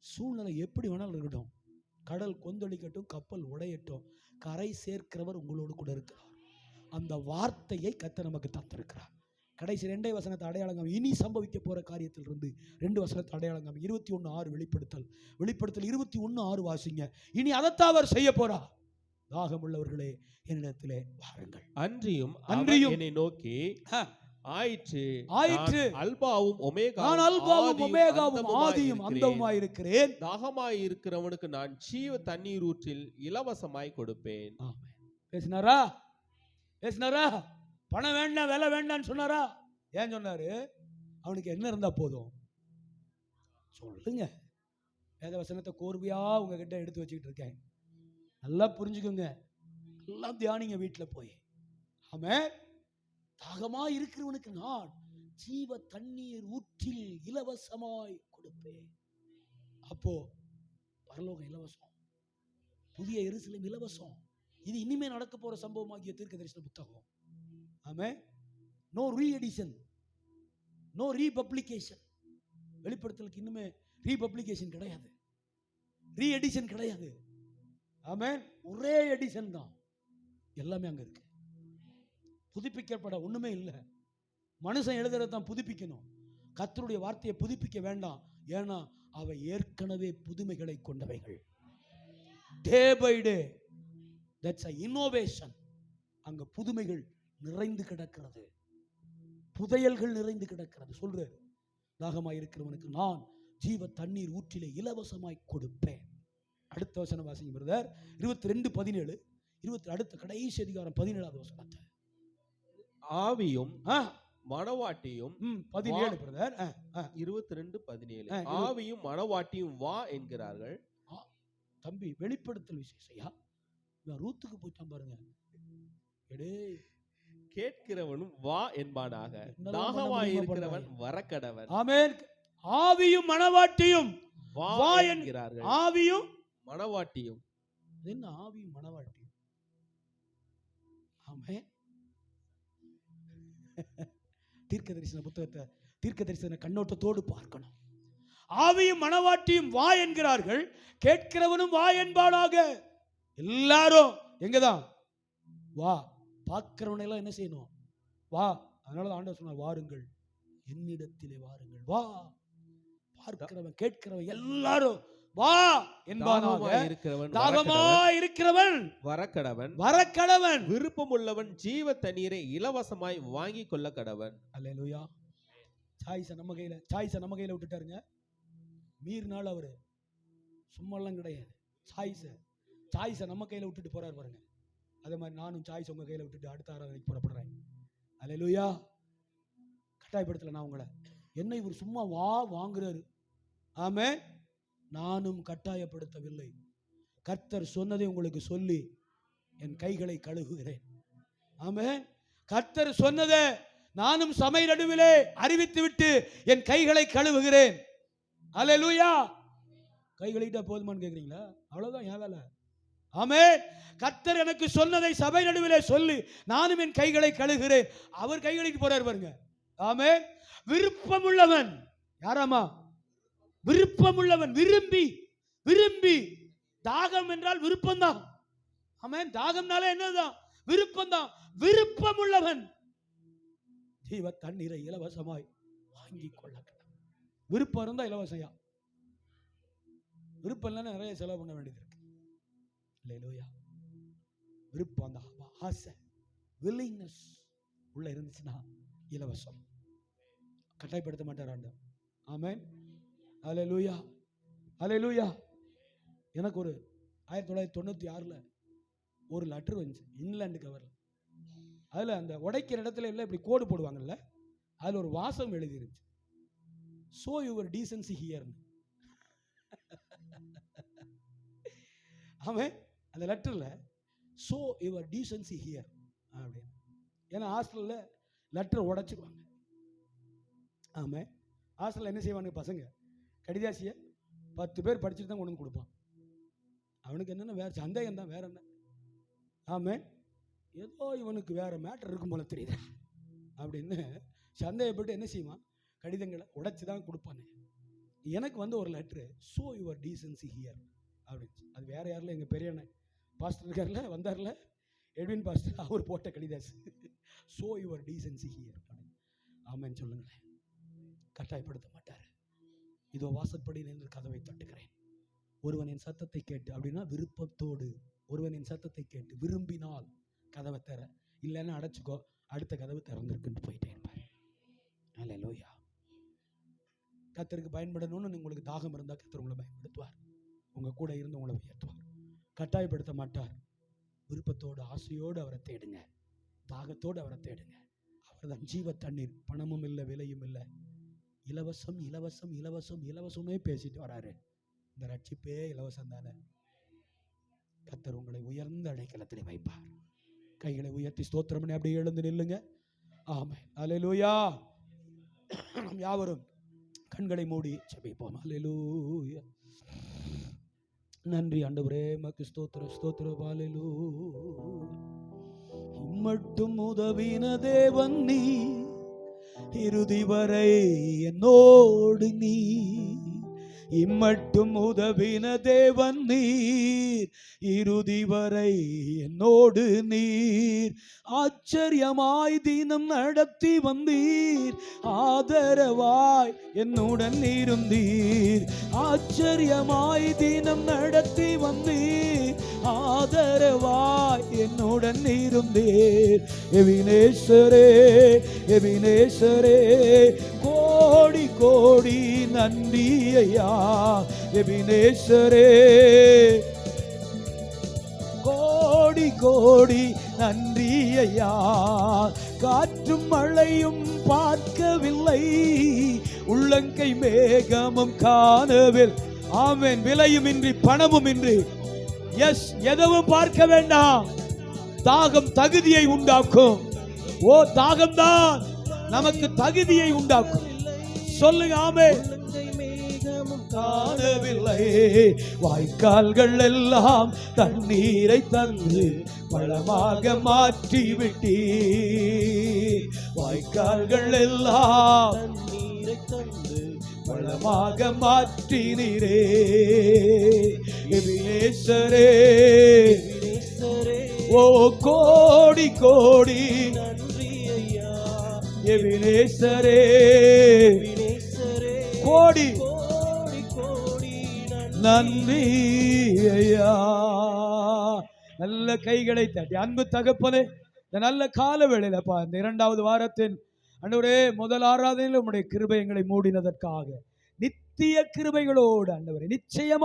சூழ்நிலை எப்படி வேணாலும் இருக்கட்டும், கடல் கொந்தளிக்கட்டும், கப்பல் உடையட்டும், கரை சேர்க்கிறவர் உங்களோடு கூட இருக்கிறார். அந்த வார்த்தையை கர்த்தர் நமக்கு தந்திருக்கிறார். கடைசி 2 வசனத்தை அடையாளங்காமி, இனி சம்பவிக்க போற காரியத்தில் இருந்து 2 வசனத்தை அடையாளங்காமி. 21:6 வெளிப்படுத்தல் 21:6 வாசிங்க. இனி அதைத்தான் அவர் செய்ய போறா. தாகம் உள்ளவர்களே என்னிடத்திலே வாருங்கள். அன்றியும் என்னை நோக்கி, ஆயிற்று அல்பாவும் ஒமேகாவும், நான் அல்பாவும் ஒமேகாவும் ஆதியும் அந்தமுமாய் இருக்கிறேன். தாகமாய் இருக்கிறவனுக்கு நான் ஜீவ தண்ணீர் ஊற்றில் இலவசமாய் கொடுப்பேன். பேசினாரா? பணம் வேண்டாம், விலை வேண்டாம்னு சொன்னாரா? ஏன் சொன்னாரு? அவனுக்கு என்ன இருந்தா போதும் சொல்லுங்க. வேத வசனத்தை கோர்வையா உங்ககிட்ட எடுத்து வச்சுக்கிட்டு இருக்கேன். நல்லா புரிஞ்சுக்கோங்க, எல்லாம் தியானிங்க வீட்டில் போய். ஆமென். தாகமா இருக்கிறவனுக்கு நான் ஜீவ தண்ணீர் ஊற்றில் இலவசமாய் கொடுப்பேன். அப்போ பரலோகம் இலவசம், புதிய எருசலேம் இலவசம். இது இனிமே நடக்க போற சம்பவமாகிய தீர்க்கதரிசன புத்தகம். ஆமென். No ரீஎடிஷன், no ரீபப்ளிகேஷன். வெளிப்படுத்தலுக்கு இன்னுமே ரீபப்ளிகேஷன் கிடையாது, ரீஎடிஷன் கிடையாது. ஆமென். ஒரே எடிஷன் தான், எல்லாமே அங்க இருக்கு. புதுப்பிக்கப்பட ஒண்ணுமே இல்லை. மனுஷன் எழுதுறது தான் புதுப்பிக்கணும். கர்த்தருடைய வார்த்தையை புதுப்பிக்க வேண்டாம். ஏன்னா அவை ஏற்கனவே புதுமைகளை கொண்டவைகள். Day by day, that's a innovation. அங்க புதுமைகள் நிறைந்து கிடக்கிறது, புதையல்கள் நிறைந்து கிடக்கிறது. சொல்றாரு, தாகமாய் இருக்கிறவனுக்கு நான் ஜீவ தண்ணீர் ஊற்றிலே இலவசமாய் கொடுப்பேன். அடுத்த வசனம் வாசிங்க பிரதர். 22:17, அடுத்த கடைசி அதிகாரம் 17வது வசனத்தை. ஆவியும் மணவாட்டியும் 17 பிரதர். 22:17. ஆவியும் மணவாட்டியும் வா என்கிறார்கள். தம்பி, வெளிப்படுத்தல் விசேஷையா? நான் ரூத்துக்கு போயிட்டான் பாருங்க. கேட்கிறவனும் வா என்பானாக, தாகமாய் இருக்கிறவன் வரக்கடவன். ஆமென். ஆவியும் மணவாட்டியும் வா என்கிறார்கள். ஆவியும் மணவாட்டியும். என்ன ஆவியும் மணவாட்டியும்? ஆமென். தீர்க்கதரிசன புத்தகத்தை தீர்க்கதரிசன கண்ணோட்டத்தோடு பார்க்கணும். ஆவியும் மனவாட்டியும் வா என்கிறார்கள், கேட்கிறவனும் வா என்பானாக. எல்லாரும் எங்கதான்? வா. பார்க்கிறவனை எல்லாம் என்ன செய்யணும்? வா. அதனால ஆண்டவர் சொன்னார், வாருங்கள் என்னிடத்திலே வாருங்கள். வா. பார்க்கிறவன் கேட்கிறவன் எல்லாரும் வா என்பானாக. தாகமா இருக்கிறவன் வரக்கடவன், வரக்கடவன். விருப்பமுள்ளவன் ஜீவ தண்ணீரை இலவசமாய் வாங்கி கொள்ள கடவன். அல்லேலூயா. சாய்ஸை நம்ம கையில விட்டுட்டாருங்க. மீறினாலும் அவரு சும்மாலாம் கிடையாது. சாய்ஸை நம்ம கையில விட்டுட்டு போறாரு பாருங்க. அதே மாதிரி நானும் சாய்ஸ் உங்க கையில விட்டுட்டு அடுத்த ஆராதனைக்கு புறப்படுறேன். அல்லேலூயா. கட்டாயப்படுத்தல நான் உங்களை. என்ன இவர் சும்மா வா வாங்குறாரு. ஆமென். நானும் கட்டாயப்படுத்தவில்லை. கர்த்தர் சொன்னதை உங்களுக்கு சொல்லி என் கைகளை கழுவுகிறேன். ஆமென். கர்த்தர் சொன்னதை நானும் சபை நடுவிலே அறிவித்து விட்டு என் கைகளை கழுவுகிறேன். அல்லேலூயா. கை கழுவிட்டா போதுமான்னு கேக்குறீங்களா? அவ்வளவுதான் என் வேலை. ஆமென். கர்த்தர் எனக்கு சொன்னதை சபை நடுவிலே சொல்லி நானும் என் கைகளை கழுவுகிறேன். அவர் கை கழுவிட்டு போறார் பாருங்க. ஆமென். விருப்பமுள்ளவன் யாராமா? விருப்பமுள்ளவன். விரும்பி. தாகம் என்றால் விருப்பம்தான். ஆமென். தாகம்னால என்னதான்? விருப்பம்தான். விருப்பமுள்ளவன் ஜீவ தண்ணீரை இலவசமாய் வாங்கி கொள்ள. விருப்பம் இருந்தா இலவசையா? விருப்பம் இல்லைன்னா நிறைய செலவு பண்ண வேண்டியது இருக்கு. அல்லேலூயா. விருப்பம், அந்த ஆசை, வில்லிங்னஸ் உள்ள இருந்துச்சுன்னா இலவசம். கட்டாயப்படுத்த மாட்டார் ஆண்டவர். ஆமென். அல்லேலூயா. அல்லேலூயா. எனக்கு ஒரு 1996 ஒரு லெட்டர் வந்துச்சு, இங்கிலாந்து கவர்ல. அதுல அந்த உடைக்கிற இடத்துல எல்லாம் இப்படி கோடு போடுவாங்கல்ல, அதுல ஒரு வாசகம் எழுதி இருந்துச்சு, சோ யுவர் டீசன்சி ஹியர். ஆமென். அந்த லெட்டர்ல சோ யுவர் டீசன்சி ஹியர் அப்படின்னு. ஏன்னா ஹாஸ்டல்ல லெட்டர் உடைச்சிருவாங்க. ஆமாம். ஹாஸ்டலில் என்ன செய்வானுங்க பசங்க? கடிதாசியை 10 பேர் படிச்சுட்டு தான் கொண்டு வந்து கொடுப்பான். அவனுக்கு என்னென்ன வேற சந்தேகம் தான், வேற என்ன. ஆமாம். ஏதோ இவனுக்கு வேற மேட்டர் இருக்கும் போல தெரியுது அப்படின்னு சந்தேகப்பட்டு என்ன செய்வான்? கடிதங்களை உடைச்சி தான் கொடுப்பானே. எனக்கு வந்து ஒரு letter, so your decency here அப்படின்னு. அது வேற யாரில் எங்கள் பெரிய அண்ணன் பாஸ்டர் இருக்கார்ல, வந்தார்ல எட்வின் பாஸ்டர், அவர் போட்ட கடிதாசி, ஸோ யுவர் டீசன்சி ஹியர் அப்படின்னு. ஆமான்னு சொல்லுங்களேன். கட்டாயப்படுத்த மாட்டார். இதோ வாசற்படி நின்று கதவை தட்டுகிறேன், ஒருவன் என் சத்தத்தை கேட்டு, அப்படின்னா விருப்பத்தோடு, ஒருவன் என் சத்தத்தை கேட்டு விரும்பினால் கதவை தர, இல்லைன்னா அடைச்சிக்கோ, அடுத்த கதவு திறந்திருக்குன்னு போயிட்டே இருப்பார். அல்லேலூயா. கர்த்தருக்கு பயன்படணும்னு உங்களுக்கு தாகம் இருந்தால் கர்த்தர் உங்களை பயன்படுத்துவார். உங்க கூட இருந்து உங்களை உயர்த்துவார். கட்டாயப்படுத்த மாட்டார். விருப்பத்தோடு ஆசையோடு அவரை தேடுங்க, தாகத்தோடு அவரை தேடுங்க. அவர் தான் ஜீவ தண்ணீர். பணமும் இல்லை, விலையும் இல்லை, இலவசம் இலவசம் இலவசம் இலவசமே பேசிட்டு வராரு. இந்த ரட்சிப்பே இலவசம் தானே. கர்த்தர் உங்களை உயர்ந்த அடைக்கலத்திலே வைப்பார். கைகளை உயர்த்தி ஸ்தோத்திரம் பண்ணி அப்படியே எழுந்து நில்லுங்க. ஆமென். அல்லேலூயா. நாம் யாவரும் கண்களை மூடி ஜெபிப்போம். அல்லேலூயா. நன்றி ஆண்டவரே, மக்கு ஸ்தோத்திரம் ஸ்தோத்திரம். அல்லேலூயா. இம்மட்டும் உதவின தேவன் நீ, இறுதி வரை என்னோடு நீ. இம்மட்டும் உதவின தேவன் நீர், இறுதி வரை என்னோடு நீர். ஆச்சரியமாய் தினம் நடத்தி வந்தீர், ஆதரவாய் என்னுடன் இருந்தீர். ஆச்சரியமாய் தினம் நடத்தி வந்தீர், ஆதரவாய் என்னுடன் இருந்தீர். எபினேசரே எபினேசரே, கோடி கோடி நன்றி ஐயா. எபினேசரே கோடி கோடி நன்றி ஐயா. காற்றும் மழையும் பார்க்கவில்லை, உள்ளங்கை மேகமும் காணவில். ஆமென். விலையும் இன்றி பணமும் இன்றி, எஸ், எதுவும் பார்க்க வேண்டாம். தாகம் தகுதியை உண்டாக்கும். ஓ, தாகம் தான் நமக்கு தகுதியை உண்டாக்கும். சொல்லுங்க ஆமென். காணவில்லை, வாய்க்கால்கள் எல்லாம் தண்ணீரை தந்து பழமாக மாற்றி விட்டீர். வாய்க்கால்கள் எல்லாம் தண்ணீரை தந்து வளமாக மாற்றினீரே. எபினேசரே, ஓ கோடி கோடி நன்றி ஐயா. எபினேசரே, கோடி கோடி கோடி நன்றி ஐயா. நல்ல கைகளை தட்டி அன்பு தகப்பனே, இந்த நல்ல கால வேளையிலப்பா, இந்த 2வது வாரத்தின் ஆண்டவரே முதல் ஆராதனையில் உம்முடைய கிருபை எங்களை மூடினதற்காக நித்திய கிருபைகளோடு ஆண்டவரே நிச்சயமா